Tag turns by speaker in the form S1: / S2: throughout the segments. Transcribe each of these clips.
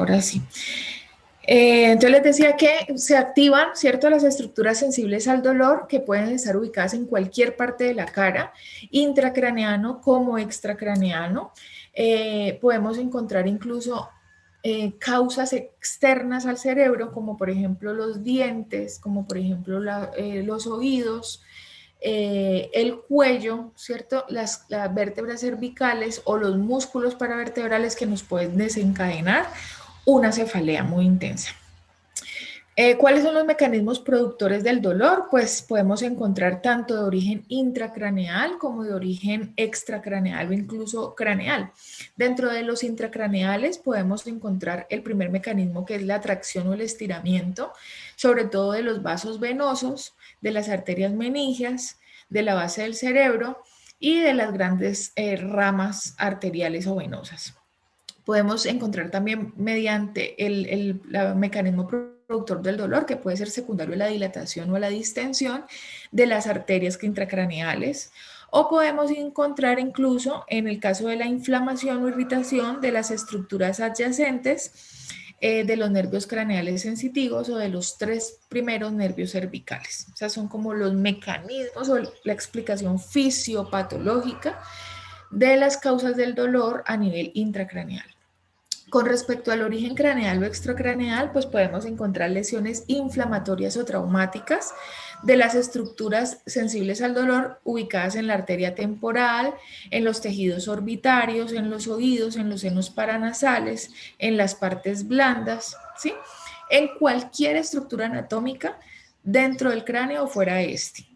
S1: Ahora sí. Entonces les decía que se activan, ¿cierto?, las estructuras sensibles al dolor que pueden estar ubicadas en cualquier parte de la cara, intracraneano como extracraneano. Podemos encontrar incluso causas externas al cerebro, como por ejemplo los dientes, como por ejemplo los oídos, el cuello, ¿cierto? Las vértebras cervicales o los músculos paravertebrales que nos pueden desencadenar una cefalea muy intensa. ¿Cuáles son los mecanismos productores del dolor? Pues podemos encontrar tanto de origen intracraneal como de origen extracraneal o incluso craneal. Dentro de los intracraneales podemos encontrar el primer mecanismo, que es la atracción o el estiramiento, sobre todo de los vasos venosos, de las arterias meningias, de la base del cerebro y de las grandes ramas arteriales o venosas. Podemos encontrar también mediante el mecanismo productor del dolor, que puede ser secundario a la dilatación o a la distensión de las arterias intracraneales, o podemos encontrar incluso en el caso de la inflamación o irritación de las estructuras adyacentes de los nervios craneales sensitivos o de los 3 primeros nervios cervicales. O sea, son como los mecanismos o la explicación fisiopatológica de las causas del dolor a nivel intracraneal. Con respecto al origen craneal o extracraneal, pues podemos encontrar lesiones inflamatorias o traumáticas de las estructuras sensibles al dolor ubicadas en la arteria temporal, en los tejidos orbitarios, en los oídos, en los senos paranasales, en las partes blandas, ¿sí? En cualquier estructura anatómica dentro del cráneo o fuera de este.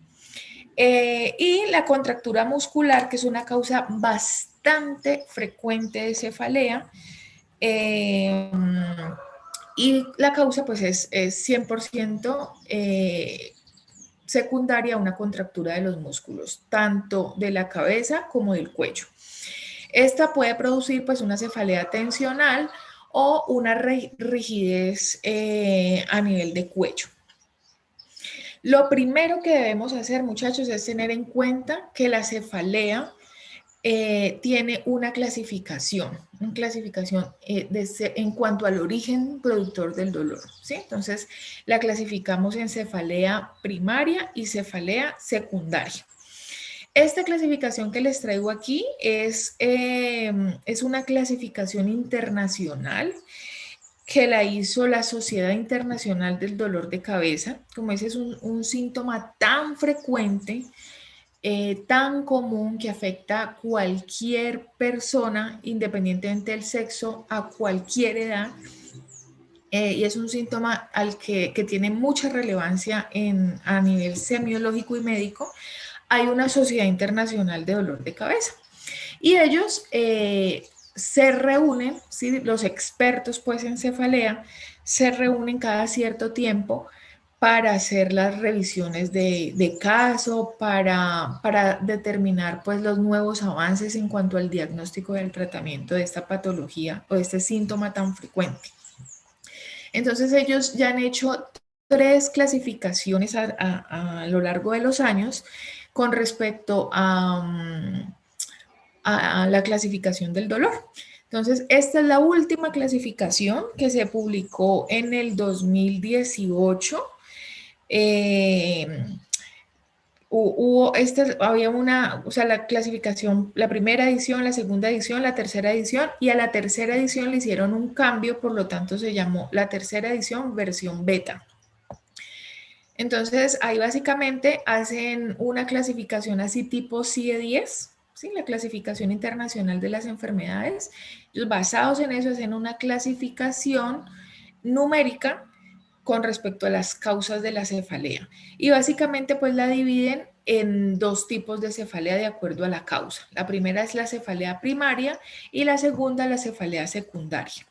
S1: Y la contractura muscular, que es una causa bastante frecuente de cefalea, y la causa pues es 100% secundaria a una contractura de los músculos, tanto de la cabeza como del cuello. Esta puede producir pues una cefalea tensional o una rigidez a nivel de cuello. Lo primero que debemos hacer, muchachos, es tener en cuenta que la cefalea tiene una clasificación en cuanto al origen productor del dolor, ¿sí? Entonces, la clasificamos en cefalea primaria y cefalea secundaria. Esta clasificación que les traigo aquí es una clasificación internacional que la hizo la Sociedad Internacional del Dolor de Cabeza. Como ese es un síntoma tan frecuente, tan común, que afecta a cualquier persona, independientemente del sexo, a cualquier edad, y es un síntoma que tiene mucha relevancia a nivel semiológico y médico. Hay una Sociedad Internacional de Dolor de Cabeza y ellos se reúnen, ¿sí? Los expertos pues en cefalea se reúnen cada cierto tiempo para hacer las revisiones de caso, para determinar pues los nuevos avances en cuanto al diagnóstico y al tratamiento de esta patología o de este síntoma tan frecuente. Entonces ellos ya han hecho 3 clasificaciones a lo largo de los años con respecto a la clasificación del dolor. Entonces, esta es la última clasificación que se publicó en el 2018. Había la clasificación, la primera edición, la segunda edición, la tercera edición, y a la tercera edición le hicieron un cambio, por lo tanto se llamó la tercera edición versión beta. Entonces, ahí básicamente hacen una clasificación así tipo CIE-10, ¿sí? La clasificación internacional de las enfermedades. Y basados en eso hacen una clasificación numérica con respecto a las causas de la cefalea. Y básicamente pues la dividen en 2 tipos de cefalea de acuerdo a la causa. La primera es la cefalea primaria y la segunda la cefalea secundaria.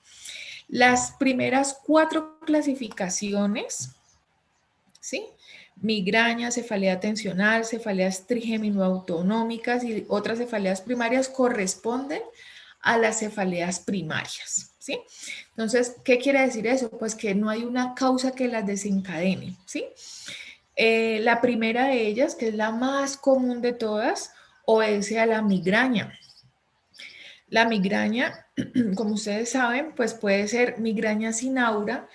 S1: Las primeras 4 clasificaciones, ¿sí? Migraña, cefalea tensional, cefaleas trigémino-autonómicas y otras cefaleas primarias corresponden a las cefaleas primarias, ¿sí? Entonces, ¿qué quiere decir eso? Pues que no hay una causa que las desencadene, ¿sí? La primera de ellas, que es la más común de todas, obedece a la migraña. La migraña, como ustedes saben, pues puede ser migraña sin aura.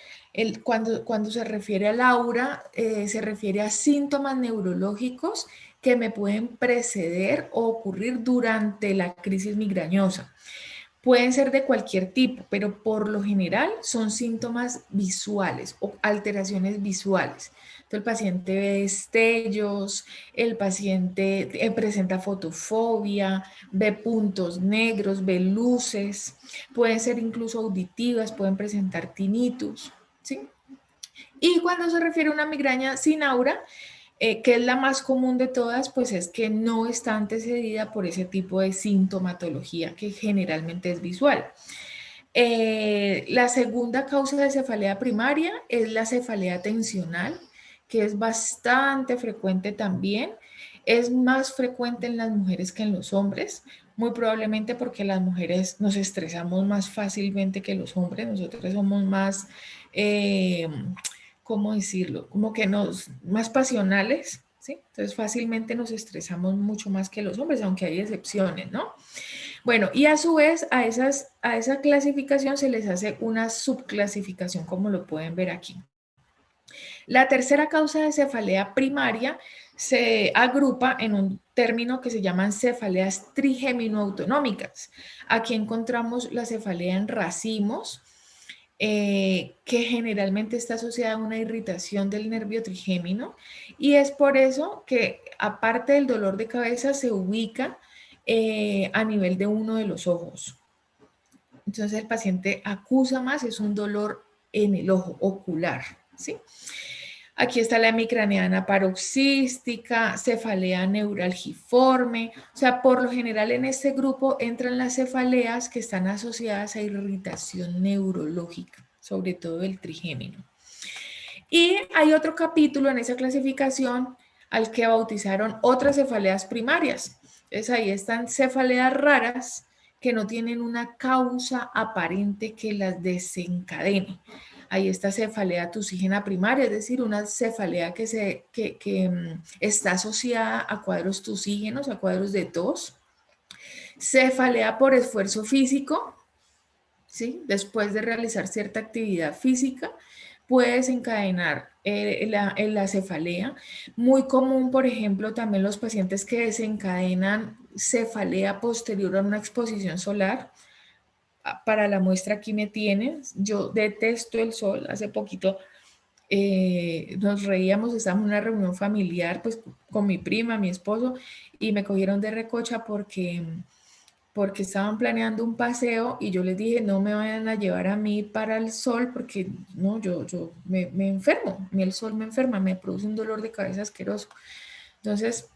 S1: Cuando se refiere al aura, se refiere a síntomas neurológicos que me pueden preceder o ocurrir durante la crisis migrañosa. Pueden ser de cualquier tipo, pero por lo general son síntomas visuales o alteraciones visuales. Entonces, el paciente ve destellos, el paciente presenta fotofobia, ve puntos negros, ve luces, pueden ser incluso auditivas, pueden presentar tinnitus, ¿sí? Y cuando se refiere a una migraña sin aura, que es la más común de todas, pues es que no está antecedida por ese tipo de sintomatología que generalmente es visual. La segunda causa de cefalea primaria es la cefalea tensional, que es bastante frecuente también. Es más frecuente en las mujeres que en los hombres, muy probablemente porque las mujeres nos estresamos más fácilmente que los hombres. Nosotros somos más, ¿cómo decirlo? Como que más pasionales, ¿sí? Entonces fácilmente nos estresamos mucho más que los hombres, aunque hay excepciones, ¿no? Bueno, y a su vez a esa clasificación se les hace una subclasificación, como lo pueden ver aquí. La tercera causa de cefalea primaria se agrupa en un término que se llaman cefaleas trigémino-autonómicas. Aquí encontramos la cefalea en racimos, que generalmente está asociada a una irritación del nervio trigémino, y es por eso que aparte del dolor de cabeza se ubica a nivel de uno de los ojos. Entonces el paciente acusa más, es un dolor en el ojo ocular, ¿sí? Aquí está la hemicraneana paroxística, cefalea neuralgiforme. O sea, por lo general en este grupo entran las cefaleas que están asociadas a irritación neurológica, sobre todo el trigémino. Y hay otro capítulo en esa clasificación al que bautizaron otras cefaleas primarias. Entonces ahí están cefaleas raras que no tienen una causa aparente que las desencadene. Ahí está cefalea tusígena primaria, es decir, una cefalea que está asociada a cuadros tusígenos, a cuadros de tos. Cefalea por esfuerzo físico, ¿sí? Después de realizar cierta actividad física, puede desencadenar la cefalea. Muy común, por ejemplo, también los pacientes que desencadenan cefalea posterior a una exposición solar. Para la muestra aquí me tienen. Yo detesto el sol. Hace poquito nos reíamos, estábamos en una reunión familiar pues con mi prima, mi esposo, y me cogieron de recocha porque estaban planeando un paseo y yo les dije, no me vayan a llevar a mí para el sol porque no, yo me enfermo, a mí el sol me enferma, me produce un dolor de cabeza asqueroso. Entonces,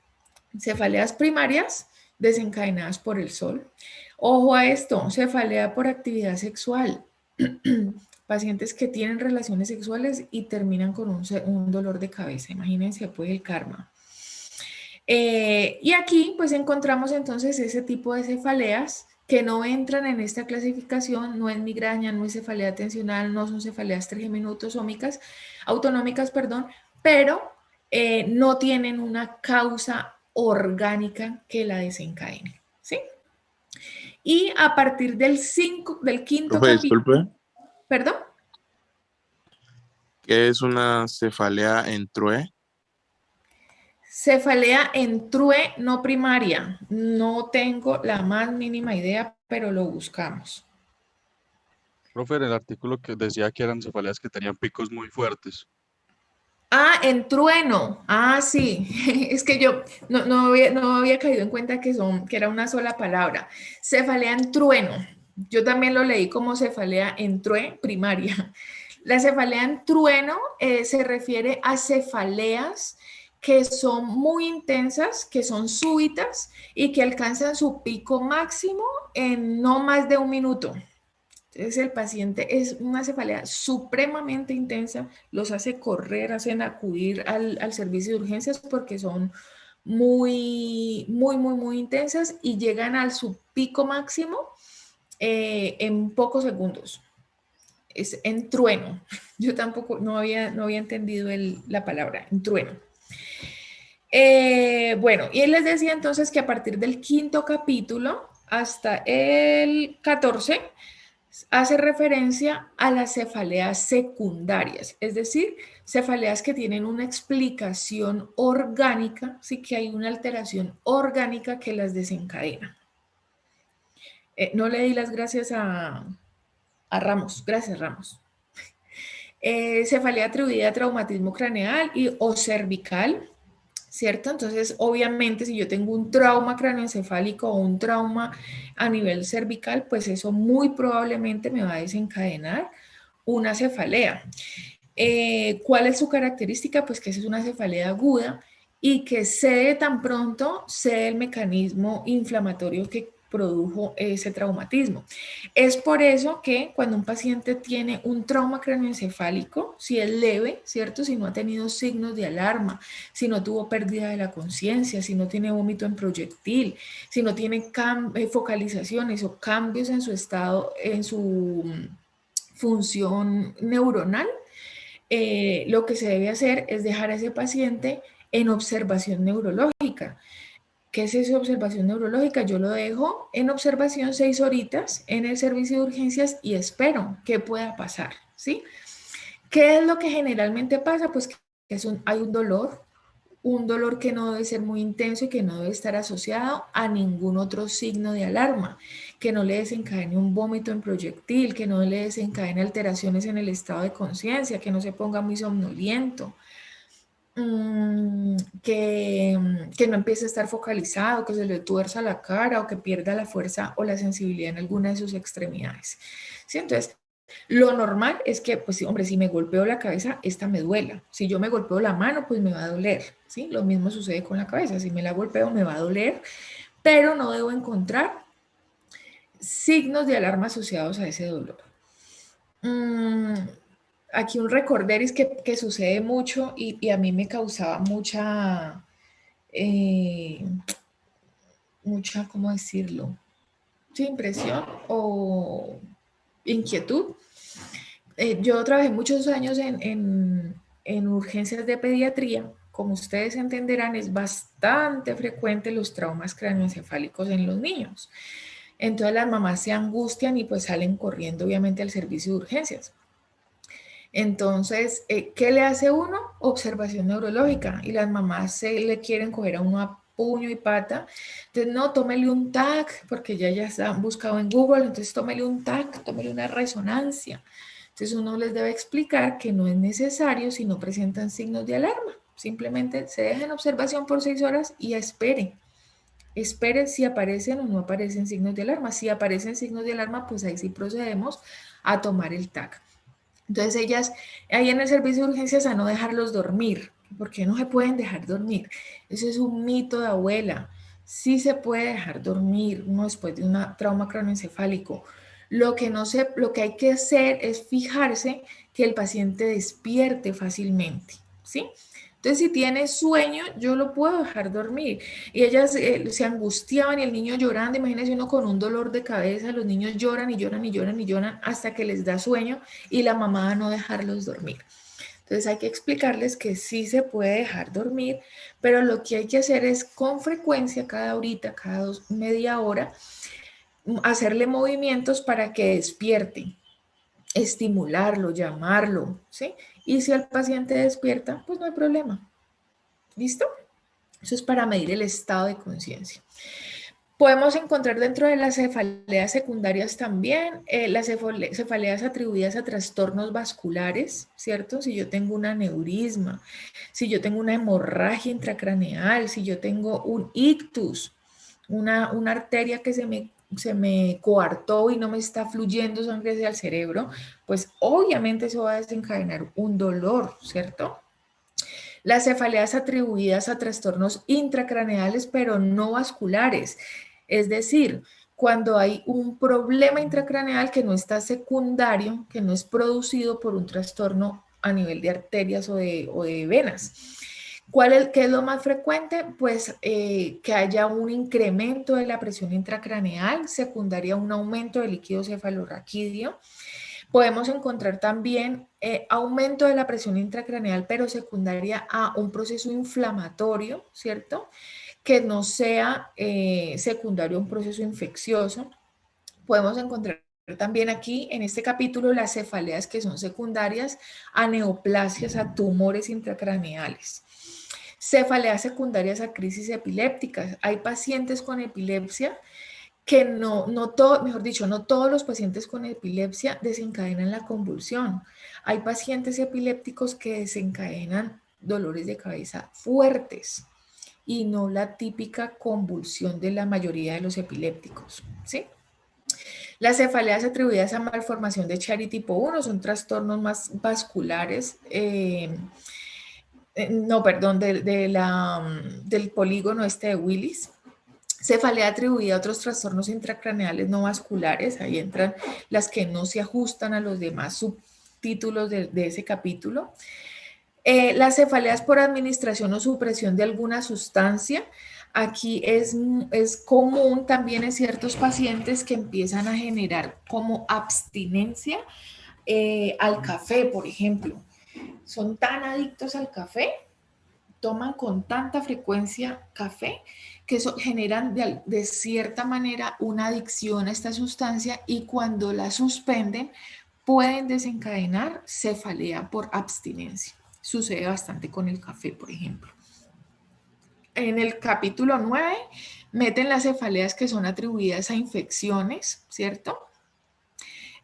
S1: cefaleas primarias desencadenadas por el sol. Ojo a esto, cefalea por actividad sexual. Pacientes que tienen relaciones sexuales y terminan con un dolor de cabeza. Imagínense pues el karma. Y aquí pues encontramos entonces ese tipo de cefaleas que no entran en esta clasificación, no es migraña, no es cefalea tensional, no son cefaleas autonómicas, perdón, pero no tienen una causa orgánica que la desencadene, ¿sí? Y a partir del quinto
S2: Profe,
S1: capítulo,
S2: disculpe,
S1: perdón,
S2: ¿qué es una cefalea en TRUE?
S1: cefalea en TRUE no primaria, no tengo la más mínima idea, pero lo buscamos.
S3: Profe, en el artículo que decía que eran cefaleas que tenían picos muy fuertes.
S1: Ah, en trueno. Ah, sí. Es que yo no había caído en cuenta que era una sola palabra. Cefalea en trueno. Yo también lo leí como cefalea en true primaria. La cefalea en trueno se refiere a cefaleas que son muy intensas, que son súbitas y que alcanzan su pico máximo en no más de un minuto. Entonces el paciente es una cefalea supremamente intensa, los hace correr, hacen acudir al servicio de urgencias porque son muy intensas y llegan al su pico máximo en pocos segundos. Es en trueno. Yo tampoco no había entendido la palabra, en trueno. Bueno, y él les decía entonces que a partir del quinto capítulo hasta el 14 hace referencia a las cefaleas secundarias, es decir, cefaleas que tienen una explicación orgánica, sí que hay una alteración orgánica que las desencadena. No le di las gracias a Ramos, gracias Ramos. Cefalea atribuida a traumatismo craneal o cervical, ¿cierto? Entonces, obviamente, si yo tengo un trauma craneoencefálico o un trauma a nivel cervical, pues eso muy probablemente me va a desencadenar una cefalea. ¿Cuál es su característica? Pues que esa es una cefalea aguda y que cede tan pronto, cede el mecanismo inflamatorio que produjo ese traumatismo. Es por eso que cuando un paciente tiene un trauma craneoencefálico, si es leve, ¿cierto? Si no ha tenido signos de alarma, si no tuvo pérdida de la conciencia, si no tiene vómito en proyectil, si no tiene focalizaciones o cambios en su estado, en su función neuronal, lo que se debe hacer es dejar a ese paciente en observación neurológica. ¿Qué es esa observación neurológica? Yo lo dejo en observación 6 horitas en el servicio de urgencias y espero que pueda pasar, ¿sí? ¿Qué es lo que generalmente pasa? Pues que hay un dolor que no debe ser muy intenso y que no debe estar asociado a ningún otro signo de alarma, que no le desencadene un vómito en proyectil, que no le desencadene alteraciones en el estado de conciencia, que no se ponga muy somnoliento, que no empiece a estar focalizado, que se le tuerza la cara o que pierda la fuerza o la sensibilidad en alguna de sus extremidades. ¿Sí? Entonces, lo normal es que, pues, hombre, si me golpeo la cabeza, esta me duela. Si yo me golpeo la mano, pues me va a doler, ¿sí? Lo mismo sucede con la cabeza. Si me la golpeo, me va a doler, pero no debo encontrar signos de alarma asociados a ese dolor. Aquí un recorderis que sucede mucho y a mí me causaba mucha, ¿cómo decirlo? Sí, impresión o inquietud. Yo trabajé muchos años en urgencias de pediatría. Como ustedes entenderán, es bastante frecuente los traumas craneoencefálicos en los niños. Entonces las mamás se angustian y pues salen corriendo obviamente al servicio de urgencias. Entonces, ¿qué le hace uno? Observación neurológica. Y las mamás se le quieren coger a uno a puño y pata. Entonces, no, tómele un TAC, porque ya está buscado en Google. Entonces, tómele un TAC, tómele una resonancia. Entonces, uno les debe explicar que no es necesario si no presentan signos de alarma. Simplemente se deja en observación por 6 horas y espere. Espere si aparecen o no aparecen signos de alarma. Si aparecen signos de alarma, pues ahí sí procedemos a tomar el TAC. Entonces ellas, ahí en el servicio de urgencias, a no dejarlos dormir. ¿Por qué no se pueden dejar dormir? Eso es un mito de abuela. Sí se puede dejar dormir uno después de un trauma craneoencefálico. Lo que hay que hacer es fijarse que el paciente despierte fácilmente, ¿sí? Entonces, si tiene sueño, yo lo puedo dejar dormir. Y ellas se angustiaban y el niño llorando. Imagínense uno con un dolor de cabeza, los niños lloran y lloran y lloran y lloran hasta que les da sueño y la mamá a no dejarlos dormir. Entonces hay que explicarles que sí se puede dejar dormir, pero lo que hay que hacer es con frecuencia, cada horita, media hora, hacerle movimientos para que despierte, estimularlo, llamarlo, ¿sí? Y si el paciente despierta, pues no hay problema. ¿Listo? Eso es para medir el estado de conciencia. Podemos encontrar dentro de las cefaleas secundarias también las cefaleas atribuidas a trastornos vasculares, ¿cierto? Si yo tengo un aneurisma, si yo tengo una hemorragia intracraneal, si yo tengo un ictus, una arteria que se me coartó y no me está fluyendo sangre hacia el cerebro, pues obviamente eso va a desencadenar un dolor, ¿cierto? Las cefaleas atribuidas a trastornos intracraneales, pero no vasculares. Es decir, cuando hay un problema intracraneal que no está secundario, que no es producido por un trastorno a nivel de arterias o de venas. ¿Qué es lo más frecuente? Pues que haya un incremento de la presión intracraneal, secundaria a un aumento del líquido cefalorraquídeo. Podemos encontrar también aumento de la presión intracraneal, pero secundaria a un proceso inflamatorio, ¿cierto? que no sea secundario a un proceso infeccioso. Podemos encontrar también aquí en este capítulo las cefaleas que son secundarias a neoplasias, a tumores intracraneales. Cefaleas secundarias a crisis epilépticas. Hay pacientes con epilepsia que mejor dicho, no todos los pacientes con epilepsia desencadenan la convulsión. Hay pacientes epilépticos que desencadenan dolores de cabeza fuertes y no la típica convulsión de la mayoría de los epilépticos, ¿sí? Las cefaleas atribuidas a malformación de Chiari tipo 1 son trastornos más vasculares, del polígono este de Willis. Cefalea atribuida a otros trastornos intracraneales no vasculares, ahí entran las que no se ajustan a los demás subtítulos de ese capítulo. Las cefaleas por administración o supresión de alguna sustancia. Aquí es común también en ciertos pacientes que empiezan a generar como abstinencia al café, por ejemplo. Son tan adictos al café, toman con tanta frecuencia café, que eso generan de cierta manera una adicción a esta sustancia y cuando la suspenden pueden desencadenar cefalea por abstinencia. Sucede bastante con el café, por ejemplo. En el capítulo 9 meten las cefaleas que son atribuidas a infecciones, ¿cierto?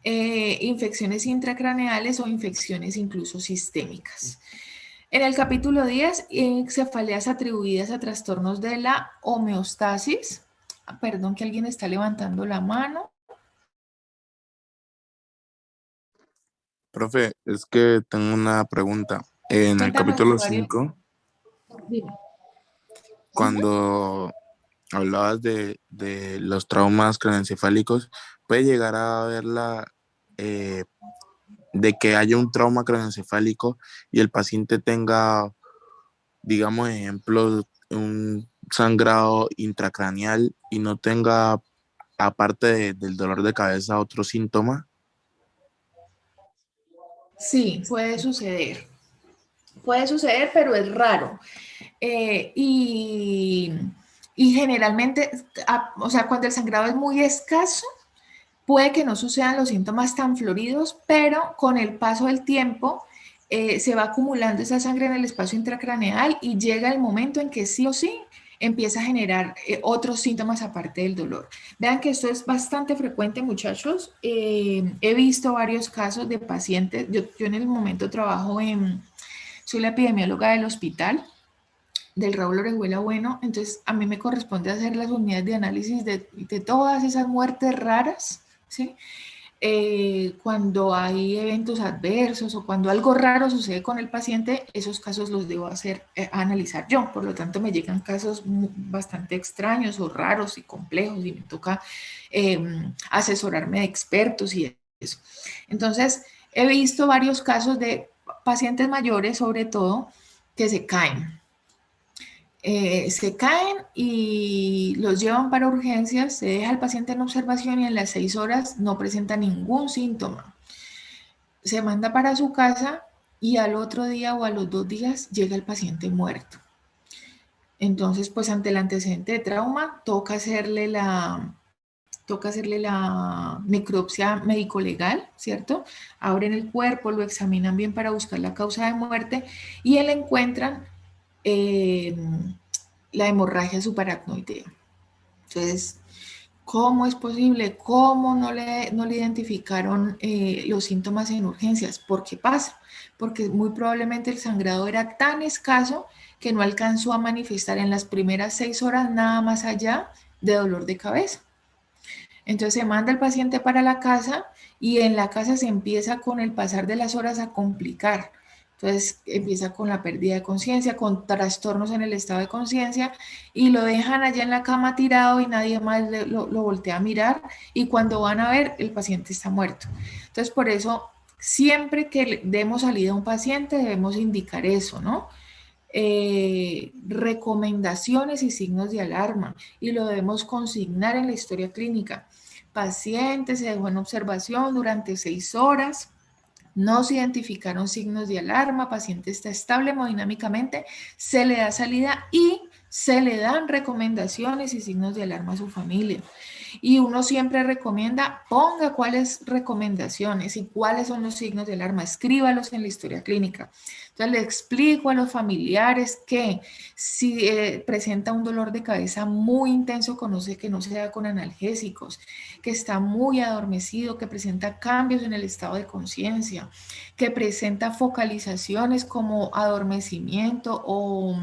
S1: Infecciones intracraneales o infecciones incluso sistémicas. En el capítulo 10, cefaleas atribuidas a trastornos de la homeostasis. Perdón que alguien está levantando la mano.
S2: Profe, es que tengo una pregunta. En el
S1: Cuéntame,
S2: capítulo
S1: usuario.
S2: 5,
S1: Dime.
S2: cuando hablabas de los traumas craneoencefálicos, puede llegar a haber de que haya un trauma craneoencefálico y el paciente tenga, digamos, ejemplo, un sangrado intracraneal y no tenga, aparte del dolor de cabeza, otro síntoma.
S1: Sí, puede suceder. Puede suceder, pero es raro. Y generalmente, o sea, cuando el sangrado es muy escaso, puede que no sucedan los síntomas tan floridos, pero con el paso del tiempo se va acumulando esa sangre en el espacio intracraneal y llega el momento en que sí o sí empieza a generar otros síntomas aparte del dolor. Vean que esto es bastante frecuente, muchachos. He visto varios casos de pacientes. Yo en el momento soy la epidemióloga del hospital del Raúl Orejuela Bueno, entonces a mí me corresponde hacer las unidades de análisis de todas esas muertes raras, ¿sí? Cuando hay eventos adversos o cuando algo raro sucede con el paciente, esos casos los debo analizar yo. Por lo tanto, me llegan casos bastante extraños o raros y complejos y me toca asesorarme de expertos y eso. Entonces, he visto varios casos de pacientes mayores, sobre todo, que se caen y los llevan para urgencias, se deja al paciente en observación y en las 6 horas no presenta ningún síntoma. Se manda para su casa y al otro día o a los 2 días llega el paciente muerto. Entonces, pues ante el antecedente de trauma, toca hacerle la necropsia médico-legal, ¿cierto? Abren el cuerpo, lo examinan bien para buscar la causa de muerte y le encuentran la hemorragia subaracnoidea. Entonces, ¿cómo es posible? ¿Cómo no le identificaron los síntomas en urgencias? ¿Por qué pasa? Porque muy probablemente el sangrado era tan escaso que no alcanzó a manifestar en las primeras 6 horas nada más allá de dolor de cabeza. Entonces se manda el paciente para la casa y en la casa se empieza con el pasar de las horas a complicar. Entonces empieza con la pérdida de conciencia, con trastornos en el estado de conciencia y lo dejan allá en la cama tirado y nadie más lo voltea a mirar y cuando van a ver el paciente está muerto. Entonces por eso siempre que demos salida a un paciente debemos indicar eso, ¿no? Recomendaciones y signos de alarma y lo debemos consignar en la historia clínica. Paciente se dejó en observación durante 6 horas, no se identificaron signos de alarma, paciente está estable hemodinámicamente, se le da salida y Se le dan recomendaciones y signos de alarma a su familia. Y uno siempre recomienda, ponga cuáles recomendaciones y cuáles son los signos de alarma, escríbalos en la historia clínica. Entonces le explico a los familiares que si presenta un dolor de cabeza muy intenso, conoce que no se da con analgésicos, que está muy adormecido, que presenta cambios en el estado de conciencia, que presenta focalizaciones como adormecimiento o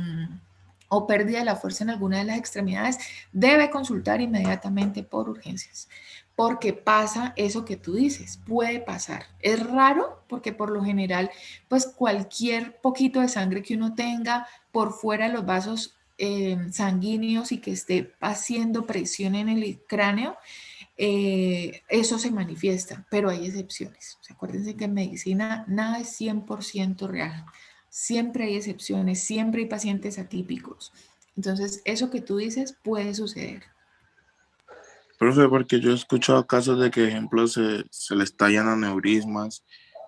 S1: pérdida de la fuerza en alguna de las extremidades, debe consultar inmediatamente por urgencias, porque pasa eso que tú dices, puede pasar. Es raro porque por lo general, pues cualquier poquito de sangre que uno tenga por fuera de los vasos sanguíneos y que esté haciendo presión en el cráneo, eso se manifiesta, pero hay excepciones. O sea, acuérdense que en medicina nada es 100% real. Siempre hay excepciones, siempre hay pacientes atípicos. Entonces, eso que tú dices puede suceder.
S2: Profe, porque yo he escuchado casos de que, ejemplo, se le estallan aneurismas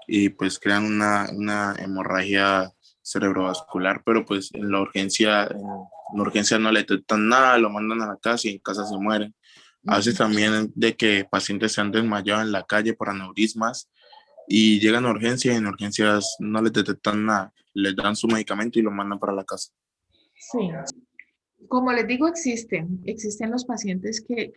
S2: y pues crean una hemorragia cerebrovascular, pero pues en la urgencia no le detectan nada, lo mandan a la casa y en casa se mueren. A veces también de que pacientes se han desmayado en la calle por aneurismas y llegan a urgencias y en urgencias no les detectan nada, les dan su medicamento y lo mandan para la casa.
S1: Sí. Como les digo, existen los pacientes que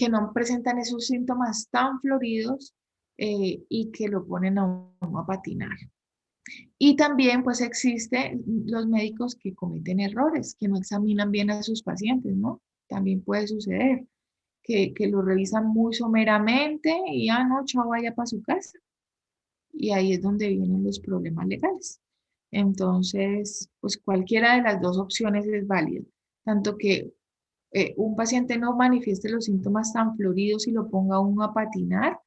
S1: no presentan esos síntomas tan floridos y que lo ponen a uno a patinar. Y también pues existen los médicos que cometen errores, que no examinan bien a sus pacientes, ¿no? También puede suceder que lo revisan muy someramente y no, chao, vaya para su casa. Y ahí es donde vienen los problemas legales. Entonces, pues cualquiera de las dos opciones es válida, tanto que un paciente no manifieste los síntomas tan floridos y lo ponga uno a patinar,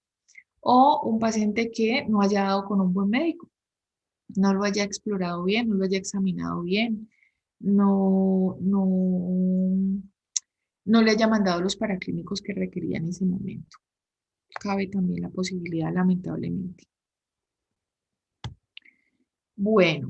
S1: o un paciente que no haya dado con un buen médico, no lo haya explorado bien, no lo haya examinado bien, no, no, no le haya mandado los paraclínicos que requería en ese momento. Cabe también la posibilidad, lamentablemente. Bueno,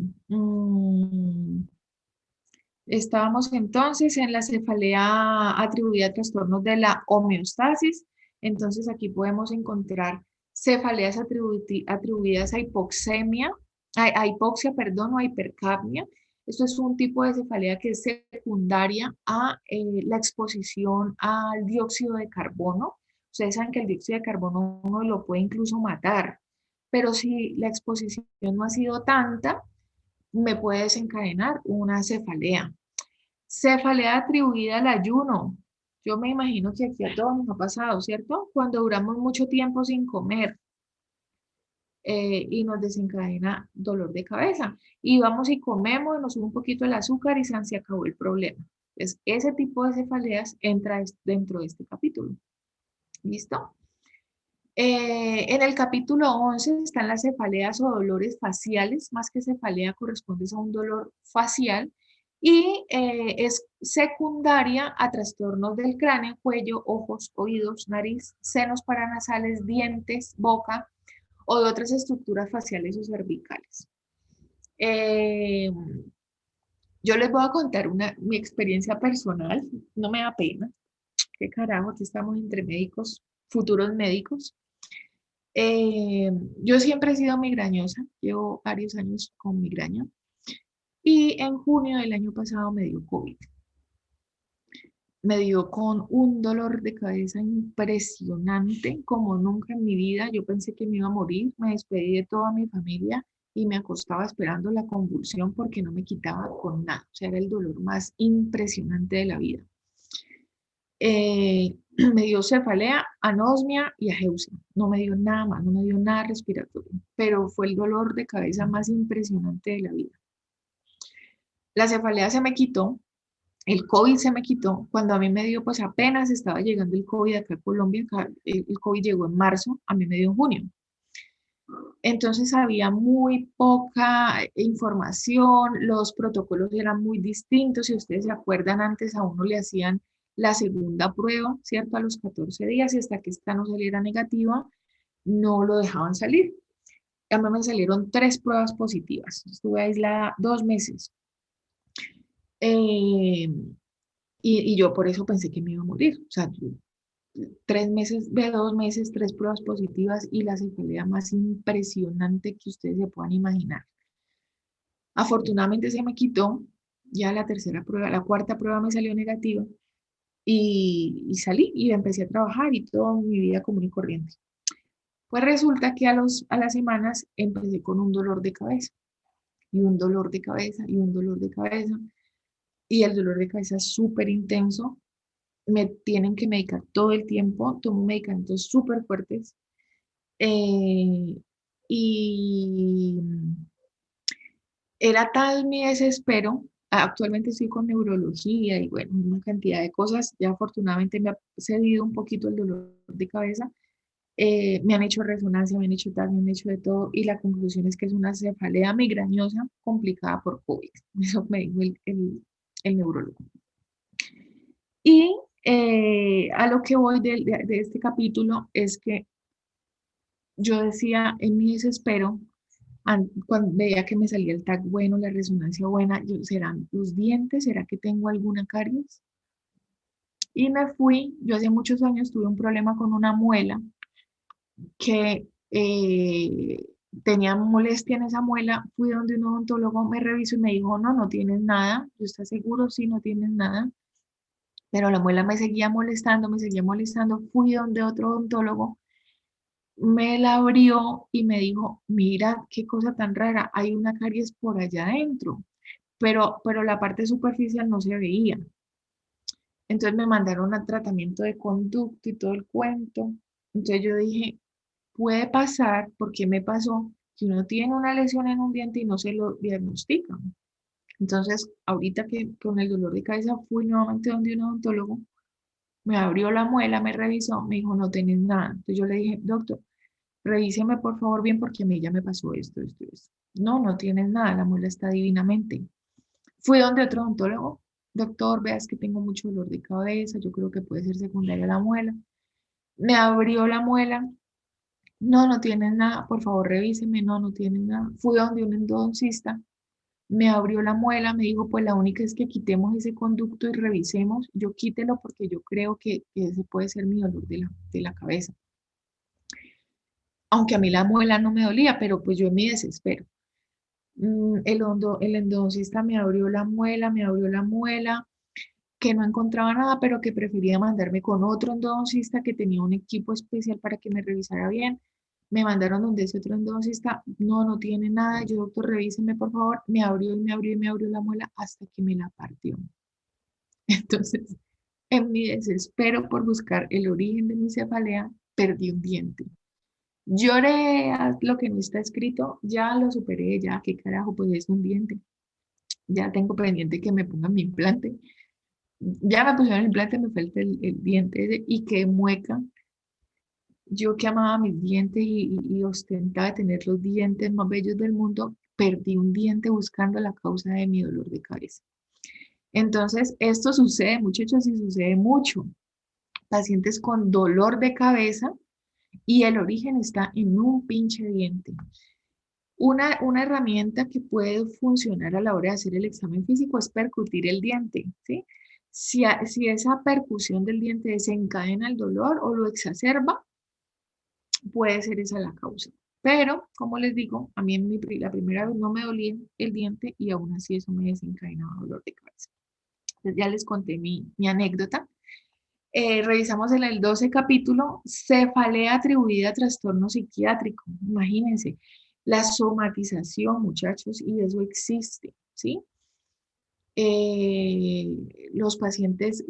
S1: estábamos entonces en la cefalea atribuida a trastornos de la homeostasis. Entonces aquí podemos encontrar cefaleas atribuidas a hipoxemia, a hipoxia, perdón, o a hipercapnia. Esto es un tipo de cefalea que es secundaria a la exposición al dióxido de carbono. Ustedes saben que el dióxido de carbono uno lo puede incluso matar, pero si la exposición no ha sido tanta, me puede desencadenar una cefalea. Cefalea atribuida al ayuno. Yo me imagino que aquí a todos nos ha pasado, ¿cierto? Cuando duramos mucho tiempo sin comer y nos desencadena dolor de cabeza. Y vamos y comemos, nos sube un poquito el azúcar y se acabó el problema. Entonces, ese tipo de cefaleas entra dentro de este capítulo. ¿Listo? En el capítulo 11 están las cefaleas o dolores faciales, más que cefalea corresponde a un dolor facial y es secundaria a trastornos del cráneo, cuello, ojos, oídos, nariz, senos paranasales, dientes, boca o de otras estructuras faciales o cervicales. Eh, yo les voy a contar mi experiencia personal, no me da pena, qué carajo, aquí estamos entre médicos, futuros médicos. Yo siempre he sido migrañosa, llevo varios años con migraña y en junio del año pasado me dio COVID. Me dio con un dolor de cabeza impresionante como nunca en mi vida. Yo pensé que me iba a morir, me despedí de toda mi familia y me acostaba esperando la convulsión porque no me quitaba con nada. O sea, era el dolor más impresionante de la vida. Me dio cefalea, anosmia y ageusia. No me dio nada más, no me dio nada respiratorio, pero fue el dolor de cabeza más impresionante de la vida. La cefalea se me quitó, el COVID se me quitó. Cuando a mí me dio, pues apenas estaba llegando el COVID acá a Colombia, el COVID llegó en marzo, a mí me dio en junio. Entonces había muy poca información, los protocolos eran muy distintos. Si ustedes se acuerdan, antes a uno le hacían la segunda prueba, ¿cierto? A los 14 días y hasta que esta no saliera negativa, no lo dejaban salir. A mí me salieron 3 pruebas positivas. Estuve aislada 2 meses. Eh, y yo por eso pensé que me iba a morir. O sea, 3 meses, de 2 meses, 3 pruebas positivas y la cefalea más impresionante que ustedes se puedan imaginar. Afortunadamente se me quitó, ya la tercera prueba, la cuarta prueba me salió negativa y salí y empecé a trabajar y toda mi vida común y corriente. Pues resulta que a las semanas empecé con un dolor de cabeza y un dolor de cabeza y un dolor de cabeza y el dolor de cabeza es súper intenso. Me tienen que medicar todo el tiempo, tomo medicamentos súper fuertes eh, y era tal mi desespero. Actualmente estoy con neurología y bueno, una cantidad de cosas. Ya afortunadamente me ha cedido un poquito el dolor de cabeza. Me han hecho resonancia, me han hecho tal, me han hecho de todo y la conclusión es que es una cefalea migrañosa complicada por COVID. Eso me dijo el neurólogo. Y a lo que voy de este capítulo es que yo decía en mi desespero, cuando veía que me salía el TAC bueno, la resonancia buena, ¿serán los dientes? ¿Será que tengo alguna caries? Y me fui, yo hace muchos años tuve un problema con una muela que tenía molestia en esa muela, fui donde un odontólogo, me revisó y me dijo, no, no tienes nada, ¿yo estás seguro? Sí, no tienes nada, pero la muela me seguía molestando, fui donde otro odontólogo, me la abrió y me dijo, mira, qué cosa tan rara, hay una caries por allá adentro, pero la parte superficial no se veía. Entonces me mandaron a tratamiento de conducto y todo el cuento. Entonces yo dije, puede pasar, porque me pasó, que uno tiene una lesión en un diente y no se lo diagnostican. Entonces, ahorita que con el dolor de cabeza fui nuevamente donde un odontólogo, me abrió la muela, me revisó, me dijo, no tenés nada. Entonces yo le dije, doctor, revíseme por favor bien porque a mí ya me pasó esto. No, no tienes nada, la muela está divinamente. Fui donde otro odontólogo, doctor, veas que tengo mucho dolor de cabeza, yo creo que puede ser secundaria a la muela. Me abrió la muela, no, no tienes nada, por favor revíseme, no, no tienes nada. Fui donde un endodoncista, me abrió la muela, me dijo, pues la única es que quitemos ese conducto y revisemos, yo quítelo porque yo creo que ese puede ser mi dolor de la cabeza. Aunque a mí la muela no me dolía, pero pues yo en mi desespero. El endodoncista me abrió la muela, que no encontraba nada, pero que prefería mandarme con otro endodoncista que tenía un equipo especial para que me revisara bien. Me mandaron donde ese otro endodoncista, no, no tiene nada, yo doctor, revíseme por favor, me abrió y me abrió y me abrió la muela hasta que me la partió. Entonces, en mi desespero por buscar el origen de mi cefalea, perdí un diente. Lloré a lo que no está escrito, ya lo superé, ya, qué carajo, pues es un diente. Ya tengo pendiente que me pongan mi implante. Ya me pusieron el implante, me falta el diente y qué mueca. Yo que amaba mis dientes y ostentaba tener los dientes más bellos del mundo, perdí un diente buscando la causa de mi dolor de cabeza. Entonces, esto sucede, muchachos, y sucede mucho. Pacientes con dolor de cabeza y el origen está en un pinche diente. Una herramienta que puede funcionar a la hora de hacer el examen físico es percutir el diente, ¿sí? Si esa percusión del diente desencadena el dolor o lo exacerba, puede ser esa la causa. Pero, como les digo, a mí la primera vez no me dolía el diente y aún así eso me desencadenaba dolor de cabeza. Entonces ya les conté mi anécdota. Revisamos en el 12 capítulo, cefalea atribuida a trastorno psiquiátrico. Imagínense, la somatización, muchachos, y eso existe, ¿sí? Los pacientes,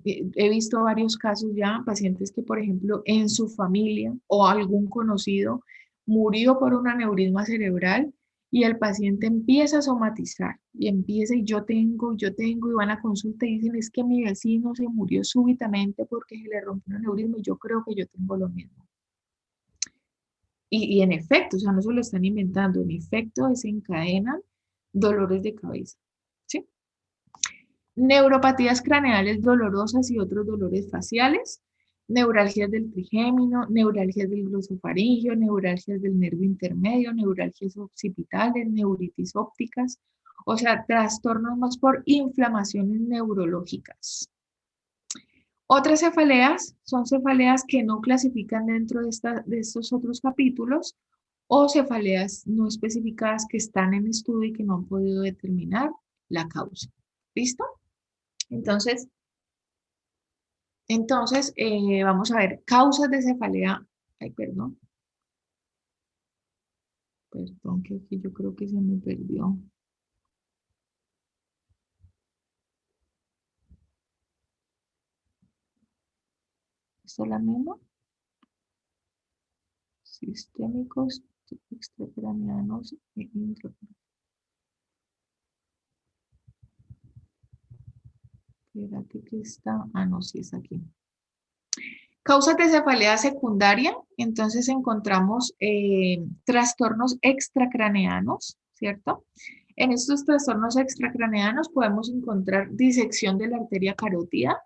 S1: he visto varios casos ya, pacientes que, por ejemplo, en su familia o algún conocido murió por un aneurisma cerebral y el paciente empieza a somatizar y empieza y yo tengo, y van a consulta y dicen, es que mi vecino se murió súbitamente porque se le rompió un aneurisma y yo creo que yo tengo lo mismo. Y en efecto, o sea, no se lo están inventando, en efecto desencadenan dolores de cabeza, ¿sí? Neuropatías craneales dolorosas y otros dolores faciales, neuralgias del trigémino, neuralgias del glosofaringio, neuralgias del nervio intermedio, neuralgias occipitales, neuritis ópticas, O sea, trastornos más por inflamaciones neurológicas. Otras cefaleas son cefaleas que no clasifican dentro de estos otros capítulos o cefaleas no especificadas que están en estudio y que no han podido determinar la causa. ¿Listo? Entonces, vamos a ver causas de cefalea. Ay, perdón, que aquí yo creo que se me perdió. ¿Esta es la misma? Sistémicos, extracraneanos e intracraneanos. Espérate que está. Ah, no, sí está aquí. Causas de cefalea secundaria, entonces encontramos trastornos extracraneanos, ¿cierto? En estos trastornos extracraneanos podemos encontrar disección de la arteria carótida,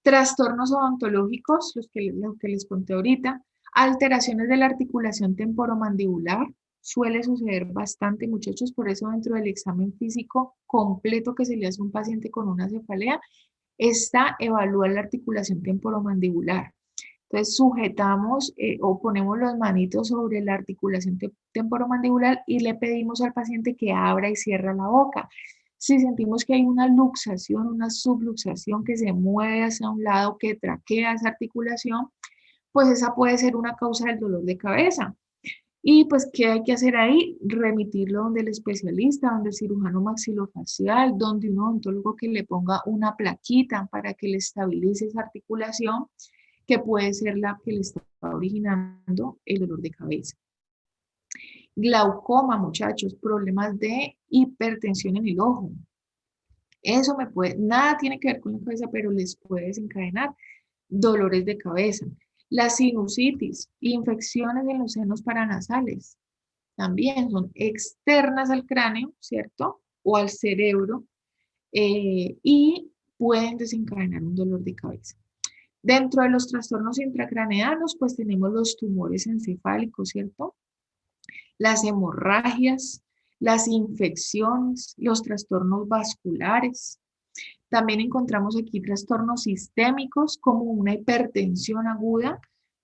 S1: trastornos odontológicos, los que les conté ahorita, alteraciones de la articulación temporomandibular, suele suceder bastante, muchachos, por eso dentro del examen físico completo que se le hace a un paciente con una cefalea, está evaluar la articulación temporomandibular. Entonces sujetamos o ponemos las manitos sobre la articulación temporomandibular y le pedimos al paciente que abra y cierre la boca. Si sentimos que hay una luxación, una subluxación que se mueve hacia un lado, que traquea esa articulación, pues esa puede ser una causa del dolor de cabeza. Y pues, ¿qué hay que hacer ahí? Remitirlo donde el especialista, donde el cirujano maxilofacial, donde un odontólogo que le ponga una plaquita para que le estabilice esa articulación, que puede ser la que le está originando el dolor de cabeza. Glaucoma, muchachos, problemas de hipertensión en el ojo. Eso nada tiene que ver con la cabeza, pero les puede desencadenar dolores de cabeza. La sinusitis, infecciones en los senos paranasales, también son externas al cráneo, ¿cierto? O al cerebro, y pueden desencadenar un dolor de cabeza. Dentro de los trastornos intracraneanos, pues tenemos los tumores encefálicos, ¿cierto? Las hemorragias, las infecciones, los trastornos vasculares. También encontramos aquí trastornos sistémicos como una hipertensión aguda.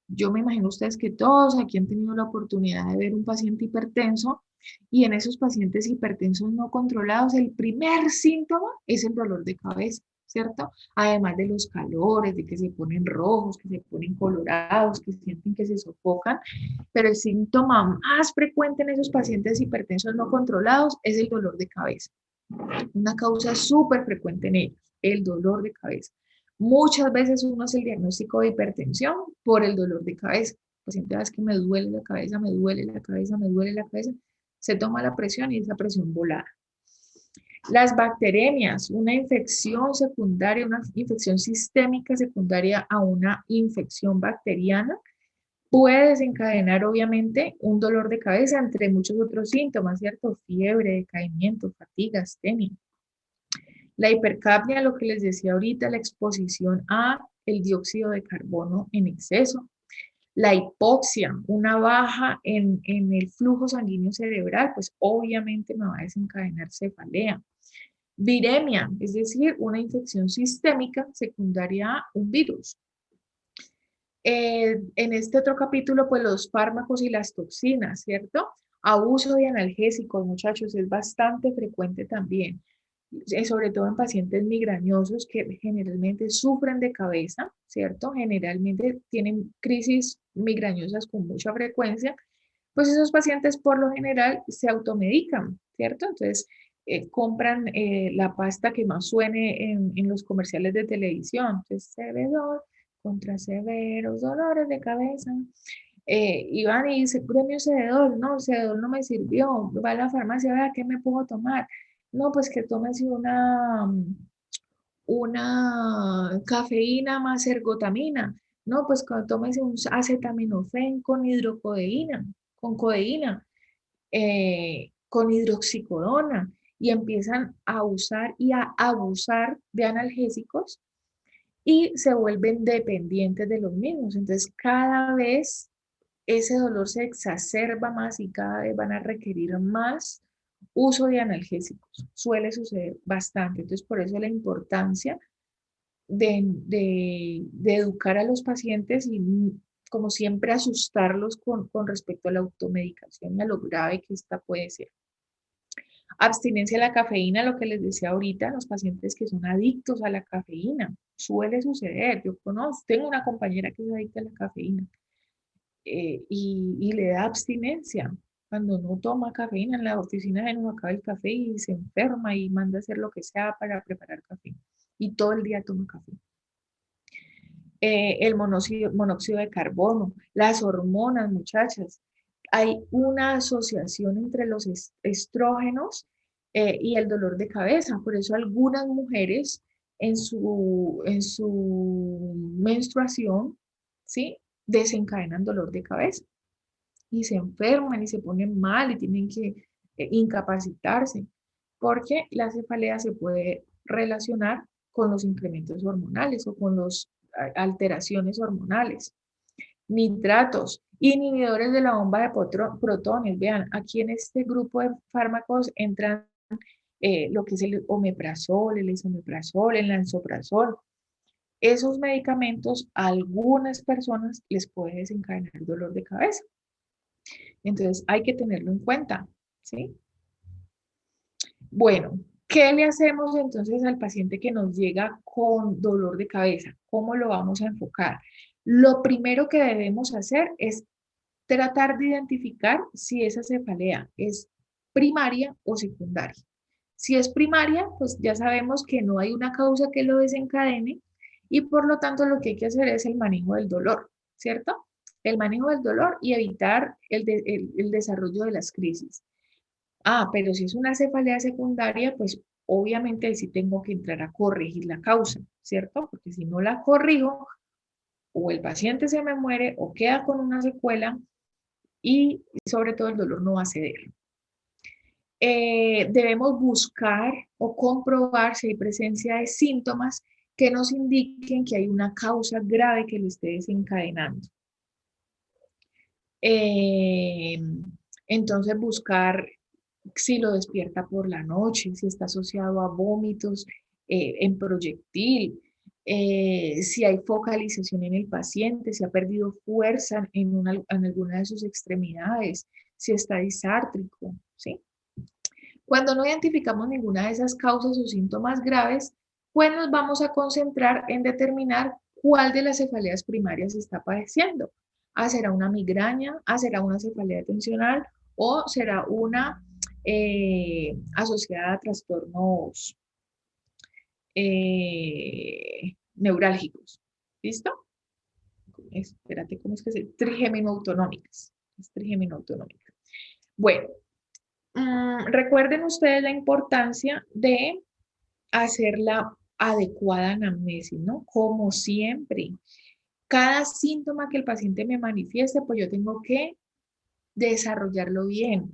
S1: Yo me imagino ustedes que todos aquí han tenido la oportunidad de ver un paciente hipertenso y en esos pacientes hipertensos no controlados, el primer síntoma es el dolor de cabeza, ¿cierto? Además de los calores, de que se ponen rojos, que se ponen colorados, que sienten que se sofocan, pero el síntoma más frecuente en esos pacientes hipertensos no controlados es el dolor de cabeza. Una causa súper frecuente en ellos, el dolor de cabeza. Muchas veces uno hace el diagnóstico de hipertensión por el dolor de cabeza. El paciente es que me duele la cabeza, me duele la cabeza, me duele la cabeza. Se toma la presión y esa presión volada. Las bacteremias, una infección secundaria, una infección sistémica secundaria a una infección bacteriana, puede desencadenar obviamente un dolor de cabeza entre muchos otros síntomas, ¿cierto? Fiebre, decaimiento, fatiga, astenia. La hipercapnia, lo que les decía ahorita, la exposición a el dióxido de carbono en exceso. La hipoxia, una baja en el flujo sanguíneo cerebral, pues obviamente me va a desencadenar cefalea. Viremia, es decir, una infección sistémica secundaria a un virus. En este otro capítulo, pues los fármacos y las toxinas, ¿cierto? Abuso de analgésicos, muchachos, es bastante frecuente también, sobre todo en pacientes migrañosos que generalmente sufren de cabeza, ¿cierto? Generalmente tienen crisis migrañosas con mucha frecuencia, pues esos pacientes por lo general se automedican, ¿cierto? Entonces, compran la pasta que más suene en los comerciales de televisión, entonces, Cebedol contra severos dolores de cabeza. Y van y dice, premio Cebedol, no, Cebedol no me sirvió, va a la farmacia, vea, ¿qué me puedo tomar? No, pues que tomes una cafeína más ergotamina. No, pues que tomes un acetaminofén con hidrocodeína, con codeína, con hidroxicodona, y empiezan a usar y a abusar de analgésicos y se vuelven dependientes de los mismos. Entonces, cada vez ese dolor se exacerba más y cada vez van a requerir más Uso de analgésicos suele suceder bastante, entonces por eso la importancia de educar a los pacientes y como siempre asustarlos con respecto a la automedicación y a lo grave que esta puede ser. Abstinencia a la cafeína, lo que les decía ahorita, los pacientes que son adictos a la cafeína, suele suceder. Yo conozco, tengo una compañera que es adicta a la cafeína y le da abstinencia. Cuando no toma cafeína en la oficina se nos acaba el café y se enferma y manda a hacer lo que sea para preparar café. Y todo el día toma café. El monóxido de carbono, las hormonas, muchachas. Hay una asociación entre los estrógenos y el dolor de cabeza. Por eso algunas mujeres en su menstruación, ¿sí? Desencadenan dolor de cabeza y se enferman y se ponen mal y tienen que incapacitarse, porque la cefalea se puede relacionar con los incrementos hormonales o con las alteraciones hormonales. Nitratos, inhibidores de la bomba de protones. Vean, aquí en este grupo de fármacos entran lo que es el omeprazol, el esomeprazol, el lansoprazol. Esos medicamentos a algunas personas les puede desencadenar dolor de cabeza. Entonces hay que tenerlo en cuenta, ¿sí? Bueno, ¿qué le hacemos entonces al paciente que nos llega con dolor de cabeza? ¿Cómo lo vamos a enfocar? Lo primero que debemos hacer es tratar de identificar si esa cefalea es primaria o secundaria. Si es primaria, pues ya sabemos que no hay una causa que lo desencadene y por lo tanto lo que hay que hacer es el manejo del dolor, ¿cierto? El manejo del dolor y evitar el desarrollo de las crisis. Ah, pero si es una cefalea secundaria, pues obviamente sí tengo que entrar a corregir la causa, ¿cierto? Porque si no la corrijo, o el paciente se me muere o queda con una secuela y sobre todo el dolor no va a ceder. Debemos buscar o comprobar si hay presencia de síntomas que nos indiquen que hay una causa grave que lo esté desencadenando. Eh, entonces buscar si lo despierta por la noche, si está asociado a vómitos en proyectil, si hay focalización en el paciente, si ha perdido fuerza en alguna de sus extremidades, si está disártrico, ¿sí? Cuando no identificamos ninguna de esas causas o síntomas graves, pues nos vamos a concentrar en determinar cuál de las cefaleas primarias está padeciendo. ¿Será una migraña? ¿Será una cefalea tensional? ¿O será una asociada a trastornos neurálgicos? ¿Listo? Espérate, ¿cómo es que se dice? Trigeminoautonómicas. Es trigeminoautonómica. Bueno, recuerden ustedes la importancia de hacer la adecuada anamnesis, ¿no? Como siempre, cada síntoma que el paciente me manifieste, pues yo tengo que desarrollarlo bien,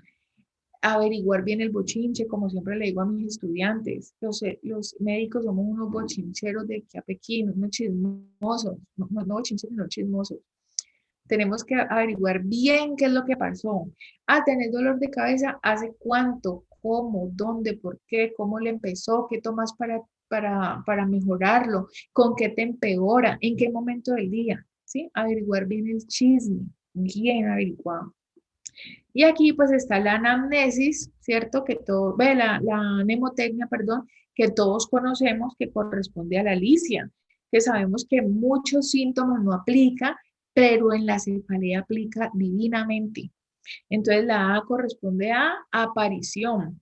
S1: averiguar bien el bochinche, como siempre le digo a mis estudiantes. Los médicos somos unos bochincheros de aquí a Pekín, unos chismosos, no bochincheros, sino chismosos. Tenemos que averiguar bien qué es lo que pasó. Tener dolor de cabeza, ¿hace cuánto? ¿Cómo? ¿Dónde? ¿Por qué? ¿Cómo le empezó? ¿Qué tomas para mejorarlo? ¿Con qué te empeora? ¿En qué momento del día? ¿Sí? Averiguar bien el chisme, bien averiguado. Y aquí pues está la anamnesis, ¿cierto? Que todo, ve, la mnemotecnia, perdón, que todos conocemos que corresponde a la licia, que sabemos que muchos síntomas no aplica, pero en la cefalea aplica divinamente. Entonces la A corresponde a aparición.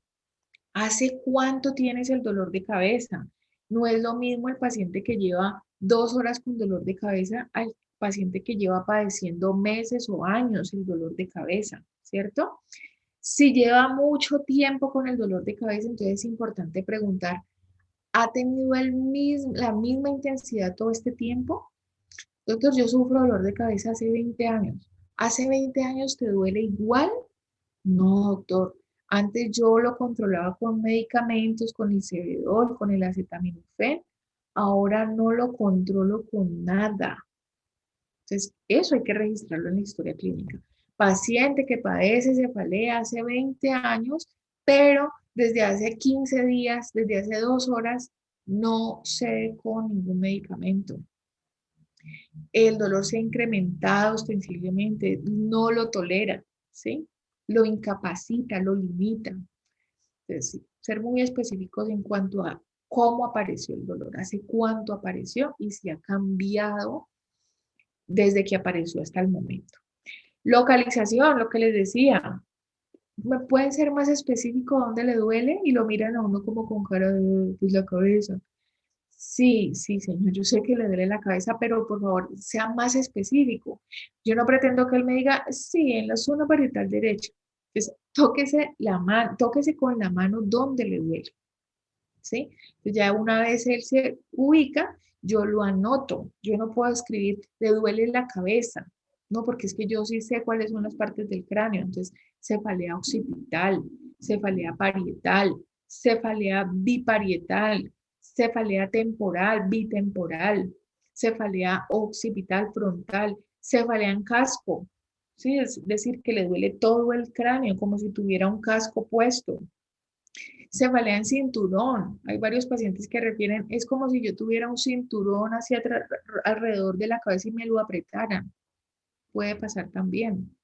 S1: ¿Hace cuánto tienes el dolor de cabeza? No es lo mismo el paciente que lleva 2 horas con dolor de cabeza al paciente que lleva padeciendo meses o años el dolor de cabeza, ¿cierto? Si lleva mucho tiempo con el dolor de cabeza, entonces es importante preguntar, ¿ha tenido la misma intensidad todo este tiempo? Doctor, yo sufro dolor de cabeza hace 20 años. ¿Hace 20 años te duele igual? No, doctor. Antes yo lo controlaba con medicamentos, con el Cebedol, con el acetaminofén. Ahora no lo controlo con nada. Entonces, eso hay que registrarlo en la historia clínica. Paciente que padece cefalea hace 20 años, pero desde hace 15 días, desde hace 2 horas, no cede con ningún medicamento. El dolor se ha incrementado ostensiblemente, no lo tolera, ¿sí? Lo incapacita, lo limita. Entonces, sí, ser muy específicos en cuanto a cómo apareció el dolor, hace cuánto apareció y si ha cambiado desde que apareció hasta el momento. Localización, lo que les decía. ¿Me pueden ser más específico dónde le duele? Y lo miran a uno como con cara de pues, la cabeza. Sí, sí, señor, yo sé que le duele la cabeza, pero por favor, sea más específico. Yo no pretendo que él me diga, sí, en la zona parietal derecha. Entonces, tóquese la mano, tóquese con la mano donde le duele, ¿sí? Entonces, ya una vez él se ubica, yo lo anoto. Yo no puedo escribir, le duele la cabeza, no, porque es que yo sí sé cuáles son las partes del cráneo. Entonces, cefalea occipital, cefalea parietal, cefalea biparietal, cefalea temporal, bitemporal, cefalea occipital frontal, cefalea en casco. Sí, es decir, que le duele todo el cráneo, como si tuviera un casco puesto. Cefalea en cinturón. Hay varios pacientes que refieren, es como si yo tuviera un cinturón hacia alrededor de la cabeza y me lo apretaran. Puede pasar también.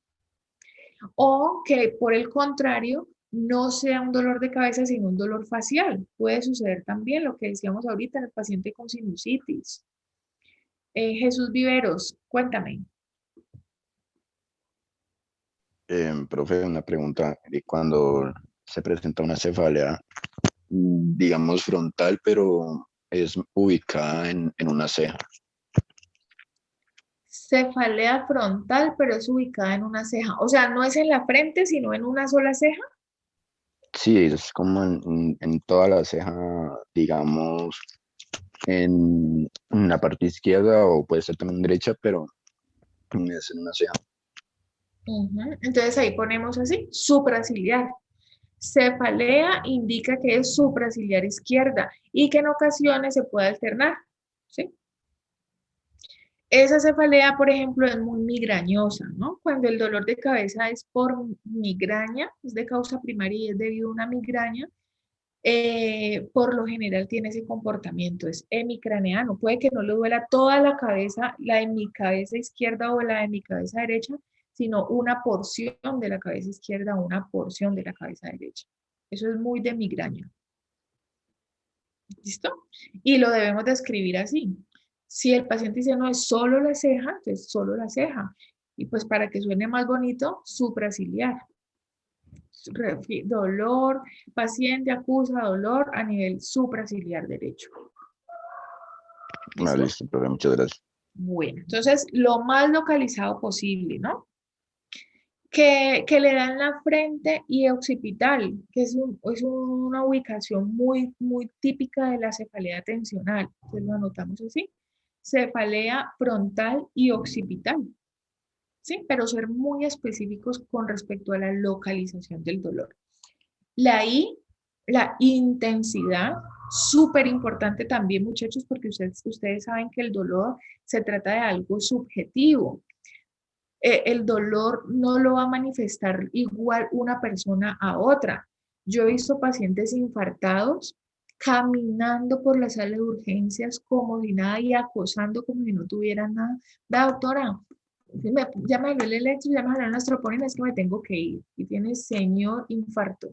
S1: O que por el contrario, no sea un dolor de cabeza, sino un dolor facial. Puede suceder también lo que decíamos ahorita en el paciente con sinusitis. Jesús Viveros, cuéntame.
S4: Profe, una pregunta. Cuando se presenta una cefalea, digamos frontal, pero es ubicada en una ceja.
S1: Cefalea frontal, pero es ubicada en una ceja. O sea, no es en la frente, sino en una sola ceja.
S4: Sí, es como en toda la ceja, digamos, en la parte izquierda o puede ser también derecha, pero es en una ceja.
S1: Entonces ahí ponemos así, supraciliar. Cefalea indica que es supraciliar izquierda y que en ocasiones se puede alternar, ¿sí? Esa cefalea, por ejemplo, es muy migrañosa, ¿no? Cuando el dolor de cabeza es por migraña, es de causa primaria y es debido a una migraña, por lo general tiene ese comportamiento, es hemicraneano. Puede que no le duela toda la cabeza, la de mi cabeza izquierda o la de mi cabeza derecha, sino una porción de la cabeza izquierda o una porción de la cabeza derecha. Eso es muy de migraña. ¿Listo? Y lo debemos describir así. Si el paciente dice, no, es solo la ceja, entonces solo la ceja. Y pues para que suene más bonito, supraciliar. Dolor, paciente acusa dolor a nivel supraciliar derecho.
S4: Ah,
S1: ¿Listo?
S4: listo, profe, muchas gracias.
S1: Bueno, entonces lo más localizado posible, ¿no? Que le dan la frente y occipital, que es una ubicación muy, muy típica de la cefalea tensional. Entonces lo anotamos así. Cefalea frontal y occipital. ¿Sí? Pero ser muy específicos con respecto a la localización del dolor. La intensidad, súper importante también, muchachos, porque ustedes saben que el dolor se trata de algo subjetivo. El dolor no lo va a manifestar igual una persona a otra. Yo he visto pacientes infartados caminando por la sala de urgencias como si nada y acosando como si no tuvieran nada. Da, doctora, ya me duele el electro, ya me duele la estroponina, es que me tengo que ir. Y tiene señor infarto.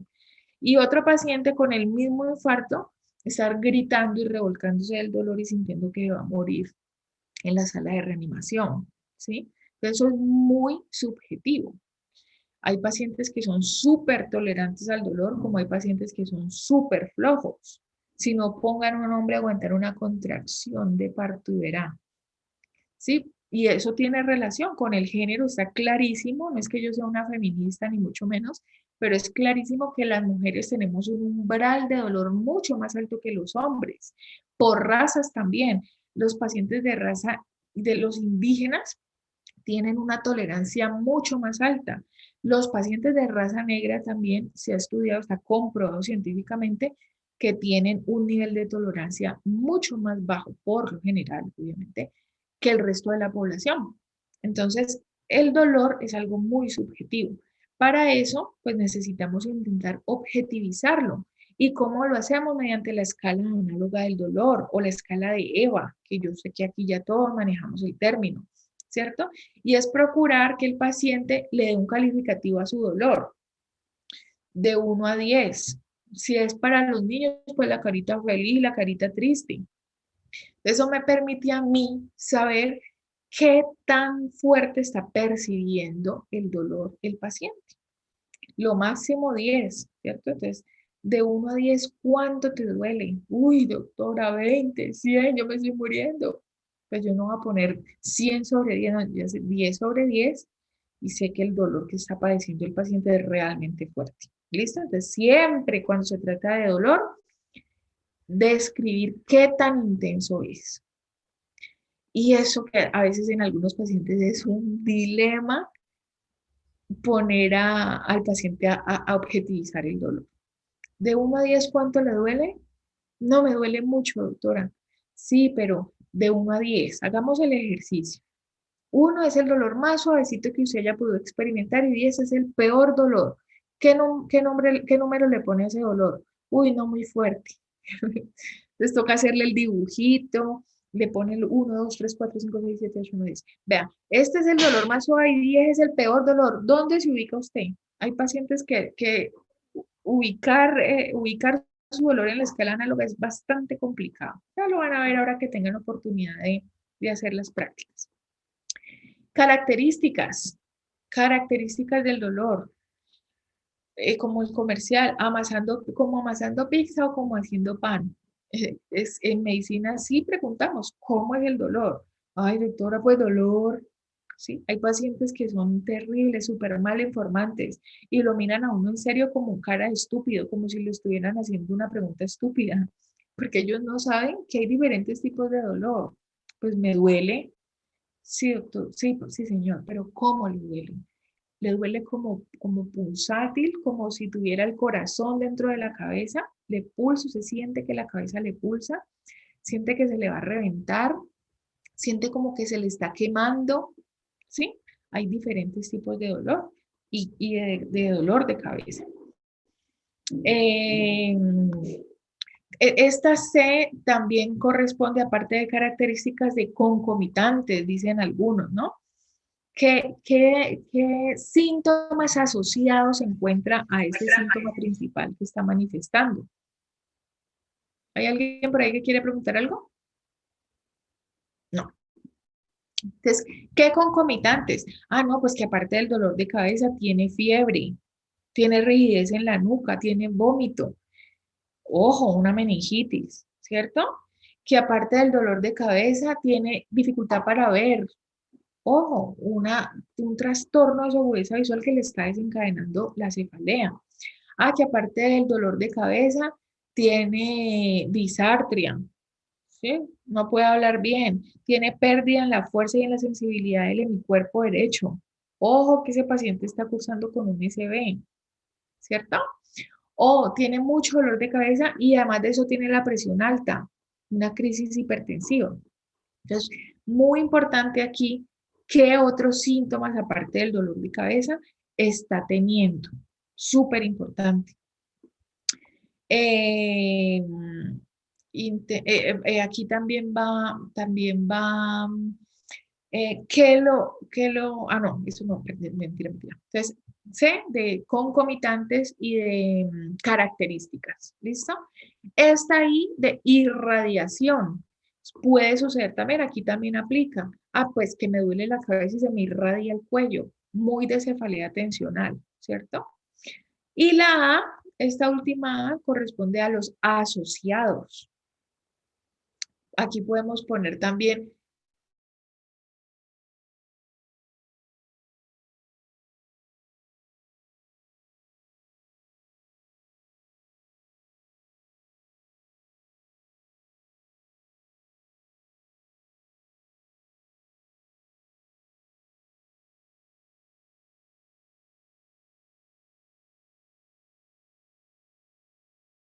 S1: Y otro paciente con el mismo infarto estar gritando y revolcándose del dolor y sintiendo que va a morir en la sala de reanimación, ¿sí? Entonces, eso es muy subjetivo. Hay pacientes que son súper tolerantes al dolor, como hay pacientes que son súper flojos. Si no pongan a un hombre a aguantar una contracción de parto y verá, ¿sí? Y eso tiene relación con el género, está clarísimo, no es que yo sea una feminista ni mucho menos, pero es clarísimo que las mujeres tenemos un umbral de dolor mucho más alto que los hombres, por razas también. Los pacientes de raza de los indígenas tienen una tolerancia mucho más alta. Los pacientes de raza negra también se ha estudiado, está comprobado científicamente que tienen un nivel de tolerancia mucho más bajo, por lo general, obviamente, que el resto de la población. Entonces, el dolor es algo muy subjetivo. Para eso, pues necesitamos intentar objetivizarlo. ¿Y cómo lo hacemos? Mediante la escala análoga del dolor o la escala de EVA, que yo sé que aquí ya todos manejamos el término, ¿cierto? Y es procurar que el paciente le dé un calificativo a su dolor de 1 a 10. Si es para los niños, pues la carita feliz, la carita triste. Eso me permite a mí saber qué tan fuerte está percibiendo el dolor el paciente. Lo máximo 10, ¿cierto? Entonces, de 1 a 10, ¿cuánto te duele? Uy, doctora, 20, 100, yo me estoy muriendo. Pues yo no voy a poner 100 sobre 10, no, yo sé 10 sobre 10 y sé que el dolor que está padeciendo el paciente es realmente fuerte. ¿Listo? Entonces, siempre cuando se trata de dolor, describir qué tan intenso es. Y eso que a veces en algunos pacientes es un dilema poner al paciente a objetivizar el dolor. De 1 a 10, ¿cuánto le duele? No me duele mucho, doctora. Sí, pero de 1 a 10, hagamos el ejercicio. 1 es el dolor más suavecito que usted haya podido experimentar y 10 es el peor dolor. ¿Qué número le pone a ese dolor? Uy, no muy fuerte. Les toca hacerle el dibujito, le pone el 1, 2, 3, 4, 5, 6, 7, 8, 9, 10. Vea, este es el dolor más suave y 10 es el peor dolor. ¿Dónde se ubica usted? Hay pacientes que ubicar su dolor en la escala análoga es bastante complicado. Ya lo van a ver ahora que tengan oportunidad de hacer las prácticas. Características. Características del dolor. Como el comercial, como amasando pizza o como haciendo pan. En medicina sí preguntamos, ¿cómo es el dolor? Ay, doctora, pues dolor. Sí, hay pacientes que son terribles, súper mal informantes y lo miran a uno en serio como cara de estúpido, como si le estuvieran haciendo una pregunta estúpida, porque ellos no saben que hay diferentes tipos de dolor. Pues me duele, sí, doctor, sí, sí, señor, pero ¿cómo le duele? Le duele como pulsátil, como si tuviera el corazón dentro de la cabeza, le pulsa, se siente que la cabeza le pulsa, siente que se le va a reventar, siente como que se le está quemando, ¿sí? Hay diferentes tipos de dolor y de dolor de cabeza. Eh, Esta C también corresponde, aparte de características de concomitantes, dicen algunos, ¿no? ¿Qué síntomas asociados se encuentra a ese síntoma principal que está manifestando? ¿Hay alguien por ahí que quiere preguntar algo? No. Entonces, ¿qué concomitantes? Ah, no, pues que aparte del dolor de cabeza tiene fiebre, tiene rigidez en la nuca, tiene vómito, ojo, una meningitis, ¿cierto? Que aparte del dolor de cabeza tiene dificultad para ver, ojo, un trastorno de su agudeza visual que le está desencadenando la cefalea. Ah, que aparte del dolor de cabeza, tiene disartria, ¿sí? No puede hablar bien, tiene pérdida en la fuerza y en la sensibilidad del hemicuerpo derecho. Ojo que ese paciente está cursando con un SB, ¿cierto? O tiene mucho dolor de cabeza y además de eso tiene la presión alta, una crisis hipertensiva. Entonces, muy importante aquí, ¿qué otros síntomas aparte del dolor de cabeza está teniendo? Súper importante. Eh, Aquí no, eso no, mentira. Entonces, C de concomitantes y de características, ¿listo? Esta I de irradiación. Puede suceder también, aquí también aplica. Ah, pues que me duele la cabeza y se me irradia el cuello. Muy de cefalea tensional, ¿cierto? Y la A, esta última A, corresponde a los asociados. Aquí podemos poner también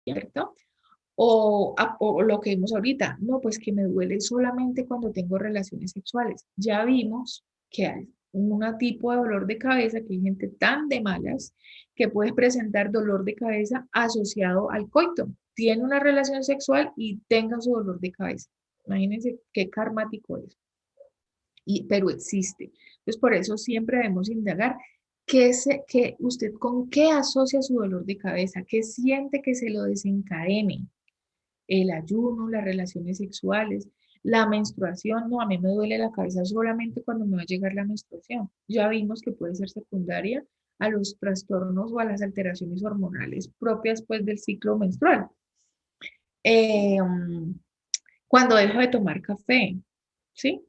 S1: ¿cierto? O lo que vimos ahorita, no, pues que me duele solamente cuando tengo relaciones sexuales. Ya vimos que un tipo de dolor de cabeza, que hay gente tan de malas que puede presentar dolor de cabeza asociado al coito. Tiene una relación sexual y tenga su dolor de cabeza. Imagínense qué karmático es. Pero existe. Entonces, por eso siempre debemos indagar qué usted con qué asocia su dolor de cabeza, qué siente que se lo desencadene. El ayuno, las relaciones sexuales, la menstruación. No, a mí me duele la cabeza solamente cuando me va a llegar la menstruación. Ya vimos que puede ser secundaria a los trastornos o a las alteraciones hormonales propias pues del ciclo menstrual. Eh, Cuando dejo de tomar café, ¿sí?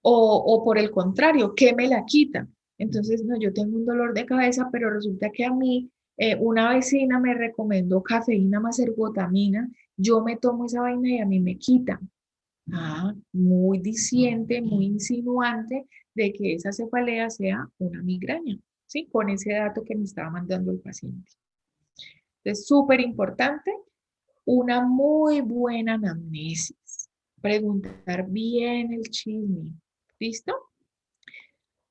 S1: O por el contrario, ¿qué me la quita? Entonces, no, yo tengo un dolor de cabeza, pero resulta que a mí una vecina me recomendó cafeína más ergotamina, yo me tomo esa vaina y a mí me quita. Ah, muy diciente, muy insinuante de que esa cefalea sea una migraña, ¿sí? Con ese dato que me estaba mandando el paciente. Es súper importante una muy buena anamnesis, preguntar bien el chisme, ¿listo?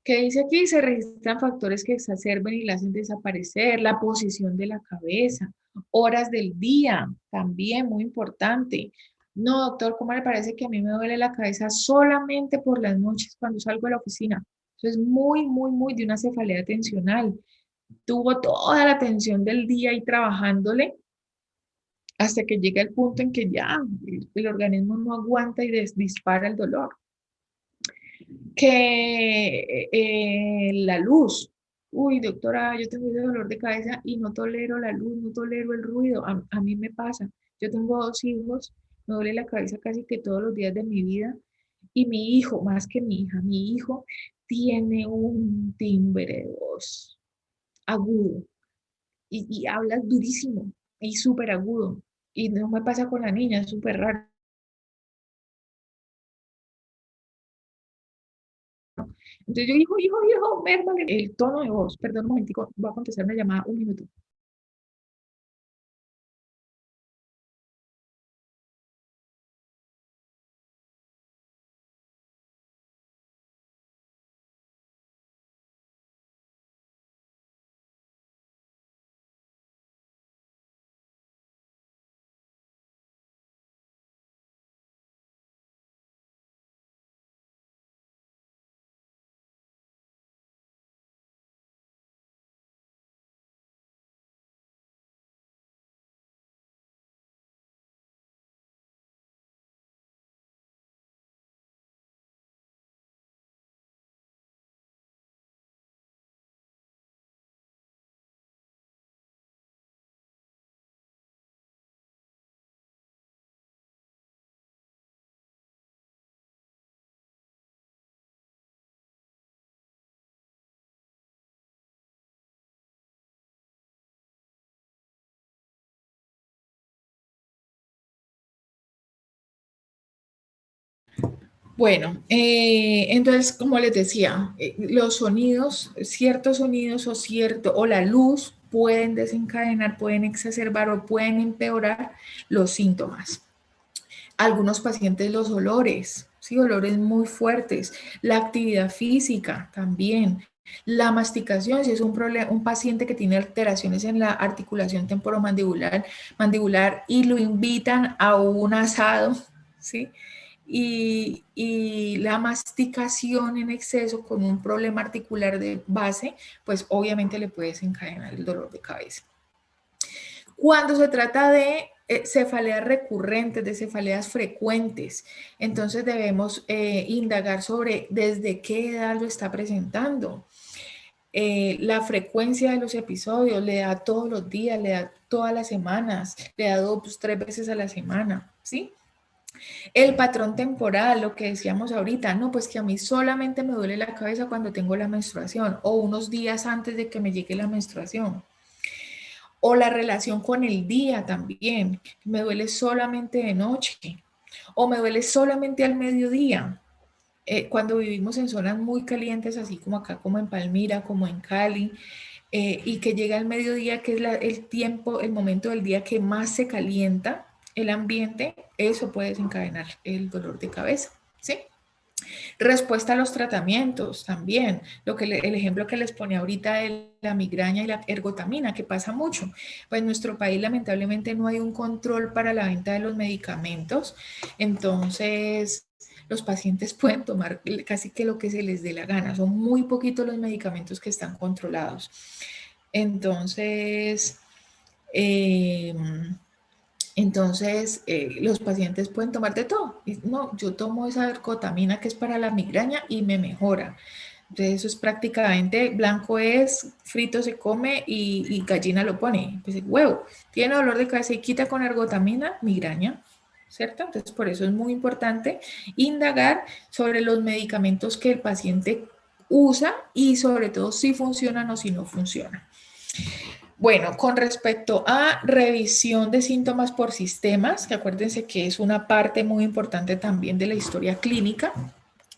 S1: ¿Qué dice aquí? Se registran factores que exacerben y la hacen desaparecer, la posición de la cabeza, horas del día, también muy importante. No, doctor, ¿cómo le parece que a mí me duele la cabeza solamente por las noches cuando salgo de la oficina? Eso es muy, muy, muy de una cefalea tensional. Tuvo toda la tensión del día ahí trabajándole hasta que llega el punto en que ya el organismo no aguanta y dispara el dolor. Que la luz. Uy, doctora, yo tengo ese dolor de cabeza y no tolero la luz, no tolero el ruido. A mí me pasa. Yo tengo 2 hijos, me duele la cabeza casi que todos los días de mi vida. Y mi hijo, más que mi hija, mi hijo tiene un timbre de voz agudo y habla durísimo y súper agudo. Y no me pasa con la niña, es súper raro. Entonces yo digo, hijo, mérmale el tono de voz. Perdón un momentico, voy a contestar una llamada, un minuto. Bueno, entonces, como les decía, los sonidos, ciertos sonidos o la luz pueden desencadenar, pueden exacerbar o pueden empeorar los síntomas. Algunos pacientes los olores, sí, olores muy fuertes, la actividad física también, la masticación, si es un paciente que tiene alteraciones en la articulación temporomandibular y lo invitan a un asado, ¿sí? Y la masticación en exceso con un problema articular de base, pues obviamente le puede desencadenar el dolor de cabeza. Cuando se trata de cefaleas recurrentes, de cefaleas frecuentes, entonces debemos indagar sobre desde qué edad lo está presentando. La frecuencia de los episodios, le da todos los días, le da todas las semanas, le da 2, 3 veces a la semana, ¿sí? El patrón temporal, lo que decíamos ahorita, no, pues que a mí solamente me duele la cabeza cuando tengo la menstruación o unos días antes de que me llegue la menstruación. O la relación con el día también, me duele solamente de noche o me duele solamente al mediodía. Cuando vivimos en zonas muy calientes, así como acá, como en Palmira, como en Cali, y que llega el mediodía, que es el tiempo, el momento del día que más se calienta el ambiente, eso puede desencadenar el dolor de cabeza, ¿sí? Respuesta a los tratamientos también, el ejemplo que les ponía ahorita de la migraña y la ergotamina, que pasa mucho. Pues en nuestro país lamentablemente no hay un control para la venta de los medicamentos, entonces los pacientes pueden tomar casi que lo que se les dé la gana, son muy poquitos los medicamentos que están controlados. Entonces, los pacientes pueden tomar de todo. No, yo tomo esa ergotamina que es para la migraña y me mejora. Entonces, eso es prácticamente, blanco es, frito se come y gallina lo pone. Pues huevo, tiene dolor de cabeza y quita con ergotamina, migraña, ¿cierto? Entonces, por eso es muy importante indagar sobre los medicamentos que el paciente usa y sobre todo si funcionan o si no funcionan. Bueno, con respecto a revisión de síntomas por sistemas, que acuérdense que es una parte muy importante también de la historia clínica,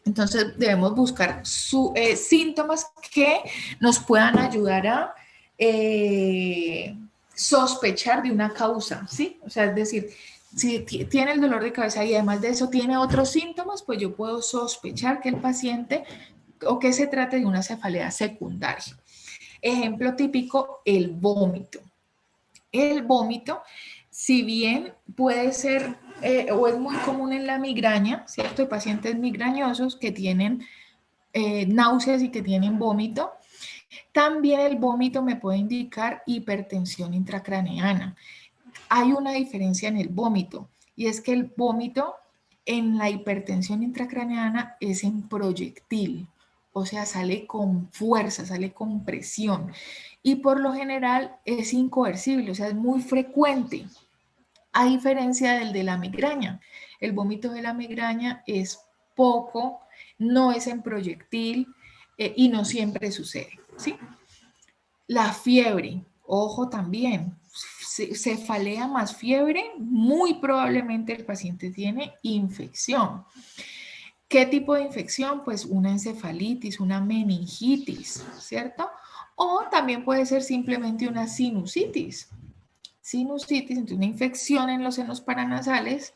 S1: entonces debemos buscar síntomas que nos puedan ayudar a sospechar de una causa, ¿sí? O sea, es decir, si tiene el dolor de cabeza y además de eso tiene otros síntomas, pues yo puedo sospechar que el paciente o que se trate de una cefalea secundaria. Ejemplo típico, el vómito. El vómito, si bien puede ser o es muy común en la migraña, ¿cierto? Hay pacientes migrañosos que tienen náuseas y que tienen vómito. También el vómito me puede indicar hipertensión intracraneana. Hay una diferencia en el vómito y es que el vómito en la hipertensión intracraneana es en proyectil. O sea, sale con fuerza, sale con presión y por lo general es incoercible, o sea, es muy frecuente, a diferencia del de la migraña. El vómito de la migraña es poco, no es en proyectil y no siempre sucede, ¿sí? La fiebre, ojo también, cefalea más fiebre, muy probablemente el paciente tiene infección. ¿Qué tipo de infección? Pues una encefalitis, una meningitis, ¿cierto? O también puede ser simplemente una sinusitis. Sinusitis, entonces una infección en los senos paranasales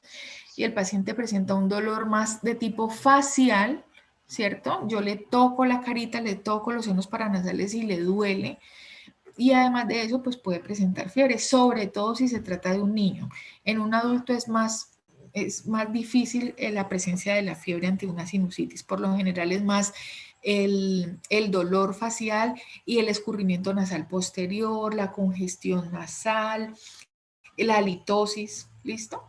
S1: y el paciente presenta un dolor más de tipo facial, ¿cierto? Yo le toco la carita, le toco los senos paranasales y le duele. Y además de eso, pues puede presentar fiebre, sobre todo si se trata de un niño. En un adulto es más difícil la presencia de la fiebre ante una sinusitis. Por lo general es más el dolor facial y el escurrimiento nasal posterior, la congestión nasal, la halitosis, ¿listo?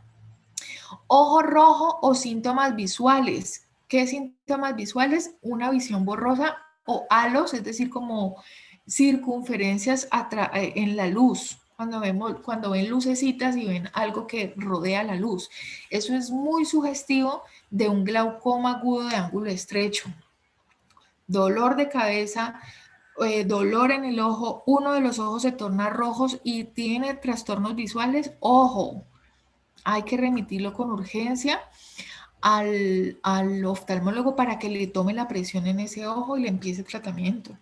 S1: Ojo rojo o síntomas visuales. ¿Qué síntomas visuales? Una visión borrosa o halos, es decir, como circunferencias en la luz. Cuando ven lucecitas y ven algo que rodea la luz. Eso es muy sugestivo de un glaucoma agudo de ángulo estrecho. Dolor de cabeza, dolor en el ojo, uno de los ojos se torna rojos y tiene trastornos visuales, ojo, hay que remitirlo con urgencia al oftalmólogo para que le tome la presión en ese ojo y le empiece el tratamiento.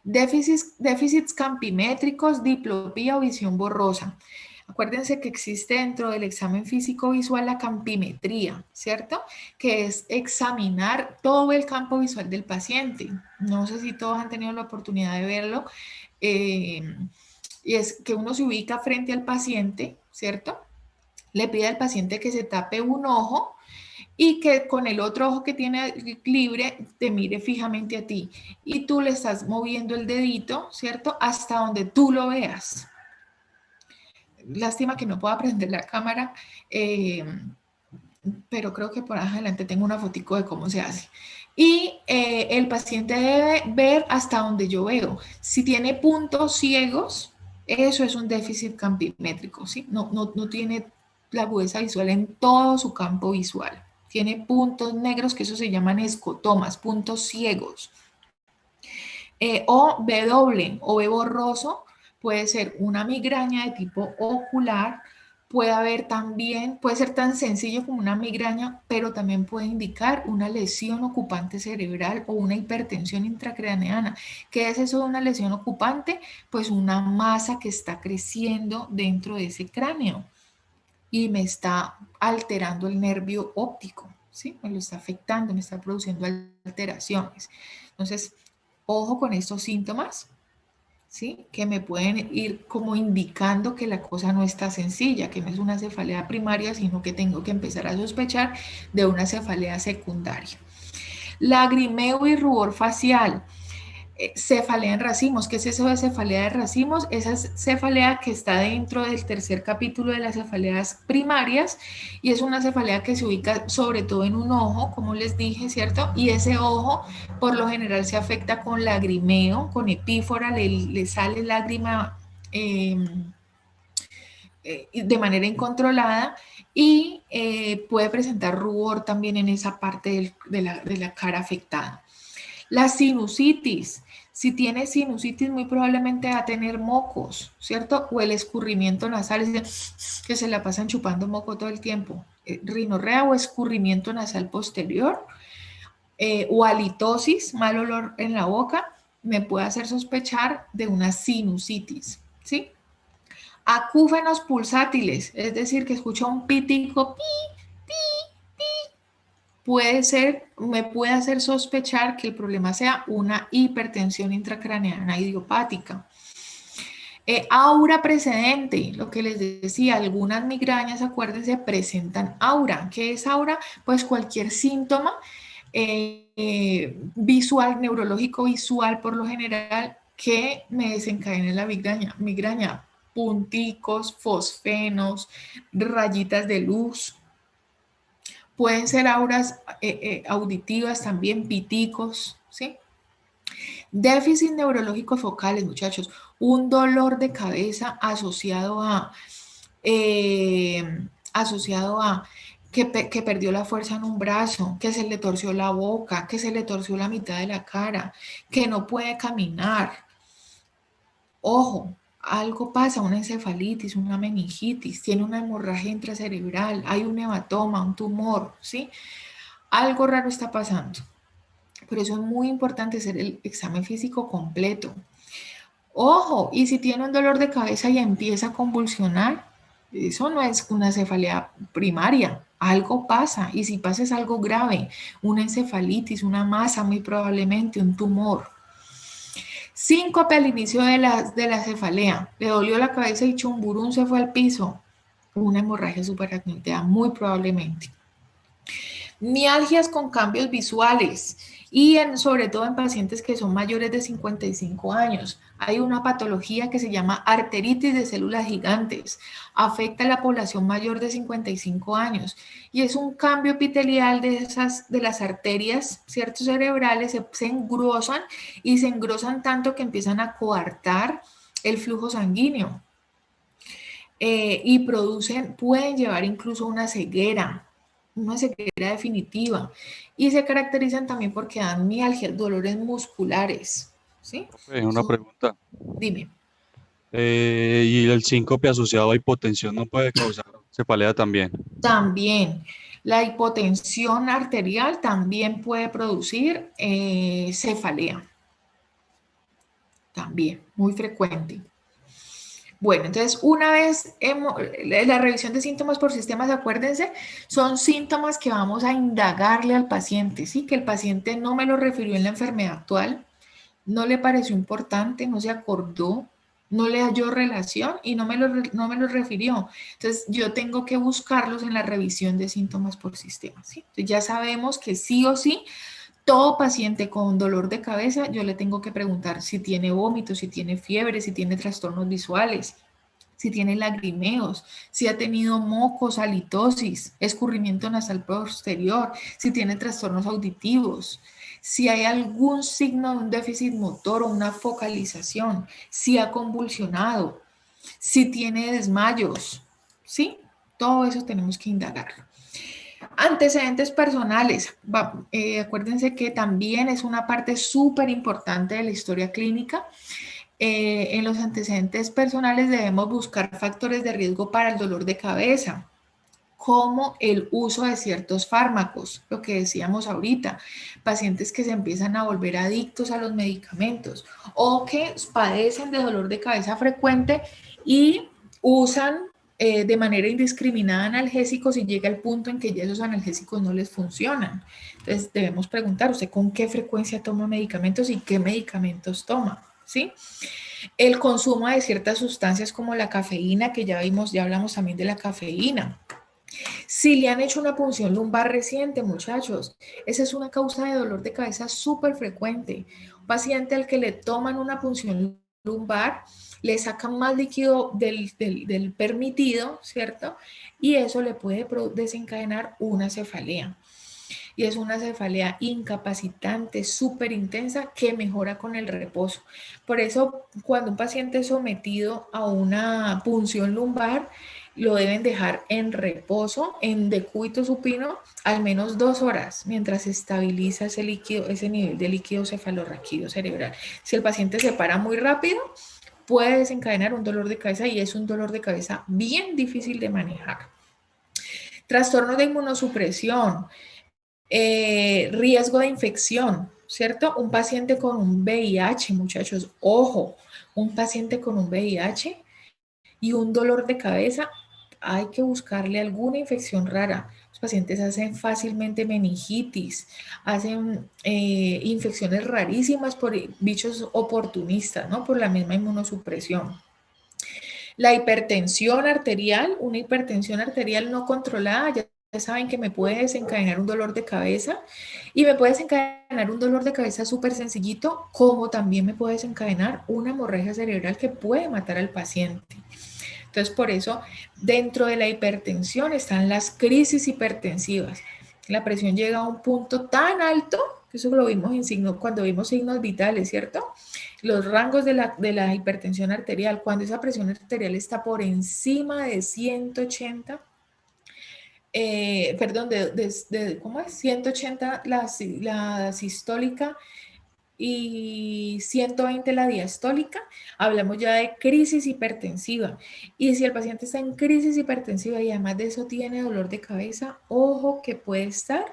S1: Déficits campimétricos, diplopía o visión borrosa. Acuérdense que existe dentro del examen físico visual la campimetría, ¿cierto? Que es examinar todo el campo visual del paciente. No sé si todos han tenido la oportunidad de verlo. Y es que uno se ubica frente al paciente, ¿cierto? Le pide al paciente que se tape un ojo y que con el otro ojo que tiene libre te mire fijamente a ti. Y tú le estás moviendo el dedito, ¿cierto? Hasta donde tú lo veas. Lástima que no pueda prender la cámara, pero creo que por adelante tengo una fotico de cómo se hace. Y el paciente debe ver hasta donde yo veo. Si tiene puntos ciegos, eso es un déficit campimétrico, ¿sí? No tiene la agudeza visual en todo su campo visual. Tiene puntos negros, que eso se llaman escotomas, puntos ciegos. O B doble o B borroso, puede ser una migraña de tipo ocular, puede ser tan sencillo como una migraña, pero también puede indicar una lesión ocupante cerebral o una hipertensión intracraneana. ¿Qué es eso de una lesión ocupante? Pues una masa que está creciendo dentro de ese cráneo y me está alterando el nervio óptico, ¿sí? Me lo está afectando, me está produciendo alteraciones. Entonces, ojo con estos síntomas, ¿sí? Que me pueden ir como indicando que la cosa no está sencilla, que no es una cefalea primaria, sino que tengo que empezar a sospechar de una cefalea secundaria. Lagrimeo y rubor facial. Cefalea en racimos. ¿Qué es eso de cefalea de racimos? Esa es cefalea que está dentro del tercer capítulo de las cefaleas primarias y es una cefalea que se ubica sobre todo en un ojo, como les dije, ¿cierto? Y ese ojo por lo general se afecta con lagrimeo, con epífora, le sale lágrima de manera incontrolada y puede presentar rubor también en esa parte de la cara afectada. La sinusitis, si tiene sinusitis muy probablemente va a tener mocos, ¿cierto? O el escurrimiento nasal, que se la pasan chupando moco todo el tiempo. Rinorrea o escurrimiento nasal posterior, o halitosis, mal olor en la boca, me puede hacer sospechar de una sinusitis, ¿sí? Acúfenos pulsátiles, es decir, que escucha un pitico, me puede hacer sospechar que el problema sea una hipertensión intracraneana idiopática. Aura precedente, lo que les decía, algunas migrañas, acuérdense, presentan aura. ¿Qué es aura? Pues cualquier síntoma visual, neurológico visual por lo general, que me desencadene la migraña, punticos, fosfenos, rayitas de luz. Pueden ser auras auditivas también, piticos, ¿sí? Déficit neurológicos focales, muchachos. Un dolor de cabeza asociado a que perdió la fuerza en un brazo, que se le torció la boca, que se le torció la mitad de la cara, que no puede caminar. Ojo, algo pasa, una encefalitis, una meningitis, tiene una hemorragia intracerebral, hay un hematoma, un tumor, ¿sí? Algo raro está pasando. Por eso es muy importante hacer el examen físico completo. Ojo, y si tiene un dolor de cabeza y empieza a convulsionar, eso no es una cefalea primaria, algo pasa, y si pasa es algo grave, una encefalitis, una masa muy probablemente, un tumor. Síncope al inicio de la cefalea, le dolió la cabeza y chumburún se fue al piso, una hemorragia subaracnoidea muy probablemente. Mialgias con cambios visuales y sobre todo en pacientes que son mayores de 55 años. Hay una patología que se llama arteritis de células gigantes. Afecta a la población mayor de 55 años y es un cambio epitelial de las arterias, ciertos cerebrales, se engrosan y se engrosan tanto que empiezan a coartar el flujo sanguíneo y pueden llevar incluso una ceguera definitiva, y se caracterizan también porque dan mialgias, dolores musculares, ¿sí?
S3: Una pregunta.
S1: Dime.
S3: ¿Y el síncope asociado a hipotensión no puede causar cefalea también?
S1: También. La hipotensión arterial también puede producir cefalea. También, muy frecuente. Bueno, entonces una vez la revisión de síntomas por sistemas, acuérdense, son síntomas que vamos a indagarle al paciente, ¿sí? Que el paciente no me lo refirió en la enfermedad actual, no le pareció importante, no se acordó, no le halló relación y no me lo refirió. Entonces yo tengo que buscarlos en la revisión de síntomas por sistema, ¿sí? Entonces ya sabemos que sí o sí, todo paciente con dolor de cabeza, yo le tengo que preguntar si tiene vómitos, si tiene fiebre, si tiene trastornos visuales, si tiene lagrimeos, si ha tenido mocos, halitosis, escurrimiento nasal posterior, si tiene trastornos auditivos, si hay algún signo de un déficit motor o una focalización, si ha convulsionado, si tiene desmayos, ¿sí? Todo eso tenemos que indagarlo. Antecedentes personales. Acuérdense que también es una parte súper importante de la historia clínica. En los antecedentes personales debemos buscar factores de riesgo para el dolor de cabeza, como el uso de ciertos fármacos, lo que decíamos ahorita, pacientes que se empiezan a volver adictos a los medicamentos o que padecen de dolor de cabeza frecuente y usan de manera indiscriminada analgésicos y llega el punto en que ya esos analgésicos no les funcionan. Entonces debemos preguntar, ¿usted con qué frecuencia toma medicamentos y qué medicamentos toma? ¿Sí? El consumo de ciertas sustancias como la cafeína, que ya vimos, ya hablamos también de la cafeína. Si le han hecho una punción lumbar reciente, muchachos, esa es una causa de dolor de cabeza súper frecuente. Un paciente al que le toman una punción lumbar, le sacan más líquido del permitido, ¿cierto? Y eso le puede desencadenar una cefalea. Y es una cefalea incapacitante, súper intensa, que mejora con el reposo. Por eso, cuando un paciente es sometido a una punción lumbar, lo deben dejar en reposo, en decúbito supino, al menos 2 horas, mientras se estabiliza ese líquido, ese nivel de líquido cefalorraquídeo cerebral. Si el paciente se para muy rápido, puede desencadenar un dolor de cabeza y es un dolor de cabeza bien difícil de manejar. Trastorno de inmunosupresión, riesgo de infección, ¿cierto? Un paciente con un VIH, muchachos, ojo, un paciente con un VIH y un dolor de cabeza, hay que buscarle alguna infección rara. Los pacientes hacen fácilmente meningitis, hacen infecciones rarísimas por bichos oportunistas, ¿no? Por la misma inmunosupresión. La hipertensión arterial, una hipertensión arterial no controlada, ya saben que me puede desencadenar un dolor de cabeza y me puede desencadenar un dolor de cabeza súper sencillito, como también me puede desencadenar una hemorragia cerebral que puede matar al paciente. Entonces, por eso, dentro de la hipertensión están las crisis hipertensivas. La presión llega a un punto tan alto, que eso lo vimos en signos, cuando vimos signos vitales, ¿cierto? Los rangos de la hipertensión arterial, cuando esa presión arterial está por encima de 180, ¿cómo es? 180 la sistólica y 120 la diastólica, hablamos ya de crisis hipertensiva. Y si el paciente está en crisis hipertensiva y además de eso tiene dolor de cabeza, ojo que podemos estar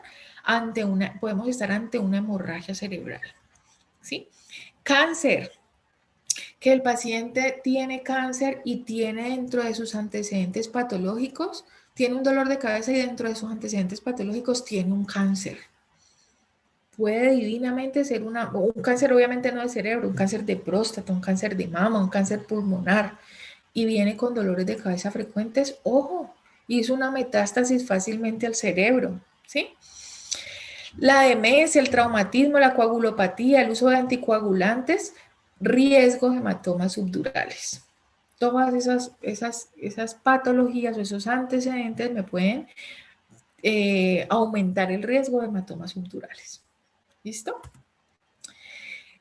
S1: ante una hemorragia cerebral, ¿sí? Cáncer, que el paciente tiene cáncer y tiene dentro de sus antecedentes patológicos, tiene un dolor de cabeza y dentro de sus antecedentes patológicos tiene un cáncer. Puede divinamente ser un cáncer, obviamente no de cerebro, un cáncer de próstata, un cáncer de mama, un cáncer pulmonar, y viene con dolores de cabeza frecuentes, ojo, hizo una metástasis fácilmente al cerebro, ¿sí? La demencia, el traumatismo, la coagulopatía, el uso de anticoagulantes, riesgo de hematomas subdurales. Todas esas patologías o esos antecedentes me pueden aumentar el riesgo de hematomas subdurales. ¿Listo?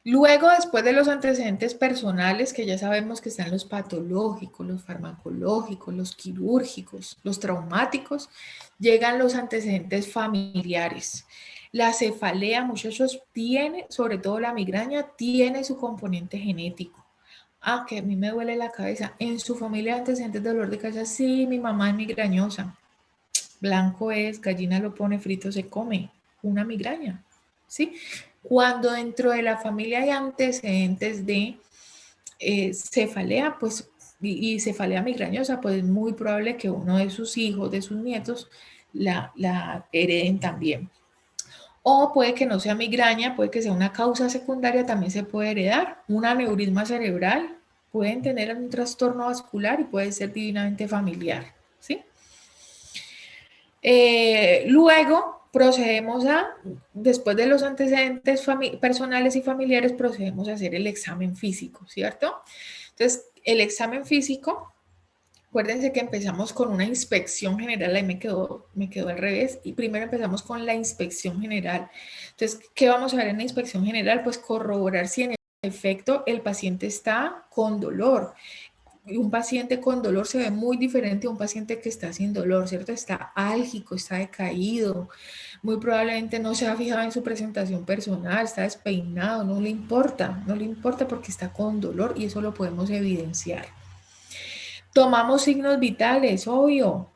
S1: Luego, después de los antecedentes personales, que ya sabemos que están los patológicos, los farmacológicos, los quirúrgicos, los traumáticos, llegan los antecedentes familiares. La cefalea, muchachos, tiene, sobre todo la migraña, tiene su componente genético. Ah, que a mí me duele la cabeza. En su familia antecedentes de dolor de cabeza, sí, mi mamá es migrañosa. Blanco es, gallina lo pone, frito se come. Una migraña, ¿sí? Cuando dentro de la familia hay antecedentes de cefalea, pues, y cefalea migrañosa, pues es muy probable que uno de sus hijos, de sus nietos, la hereden también. O puede que no sea migraña, puede que sea una causa secundaria, también se puede heredar. Un aneurisma cerebral, pueden tener un trastorno vascular y puede ser divinamente familiar, ¿sí? Luego procedemos después de los antecedentes personales y familiares, procedemos a hacer el examen físico, ¿cierto? Entonces, el examen físico, acuérdense que empezamos con una inspección general, ahí me quedó al revés, y primero empezamos con la inspección general. Entonces, ¿qué vamos a ver en la inspección general? Pues corroborar si en efecto el paciente está con dolor. Un paciente con dolor se ve muy diferente a un paciente que está sin dolor, ¿cierto? Está álgico, está decaído, muy probablemente no se ha fijado en su presentación personal, está despeinado, no le importa porque está con dolor y eso lo podemos evidenciar. Tomamos signos vitales, obvio.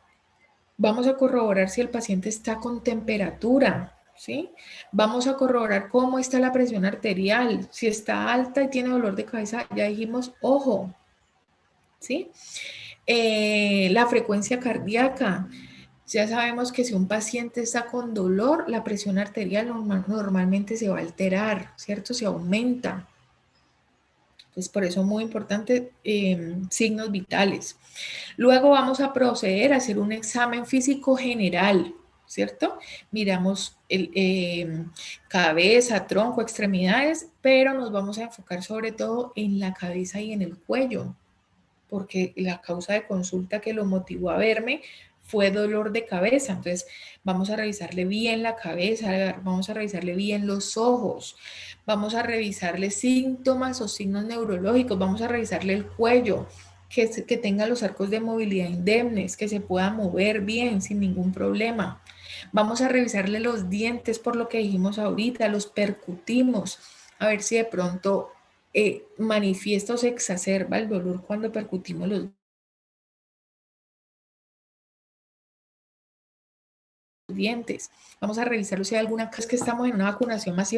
S1: Vamos a corroborar si el paciente está con temperatura, ¿sí? Vamos a corroborar cómo está la presión arterial. Si está alta y tiene dolor de cabeza, ya dijimos, ojo, ¿sí? La frecuencia cardíaca. Ya sabemos que si un paciente está con dolor, la presión arterial normalmente se va a alterar, ¿cierto? Se aumenta. Entonces, por eso es muy importante signos vitales. Luego vamos a proceder a hacer un examen físico general, ¿cierto? Miramos cabeza, tronco, extremidades, pero nos vamos a enfocar sobre todo en la cabeza y en el cuello, porque la causa de consulta que lo motivó a verme fue dolor de cabeza. Entonces, vamos a revisarle bien la cabeza, vamos a revisarle bien los ojos, vamos a revisarle síntomas o signos neurológicos, vamos a revisarle el cuello, que tenga los arcos de movilidad indemnes, que se pueda mover bien sin ningún problema. Vamos a revisarle los dientes, por lo que dijimos ahorita, los percutimos, a ver si de pronto manifiesta o se exacerba el dolor cuando percutimos los dientes. Vamos a revisar si hay alguna cosa, que estamos en una vacunación masiva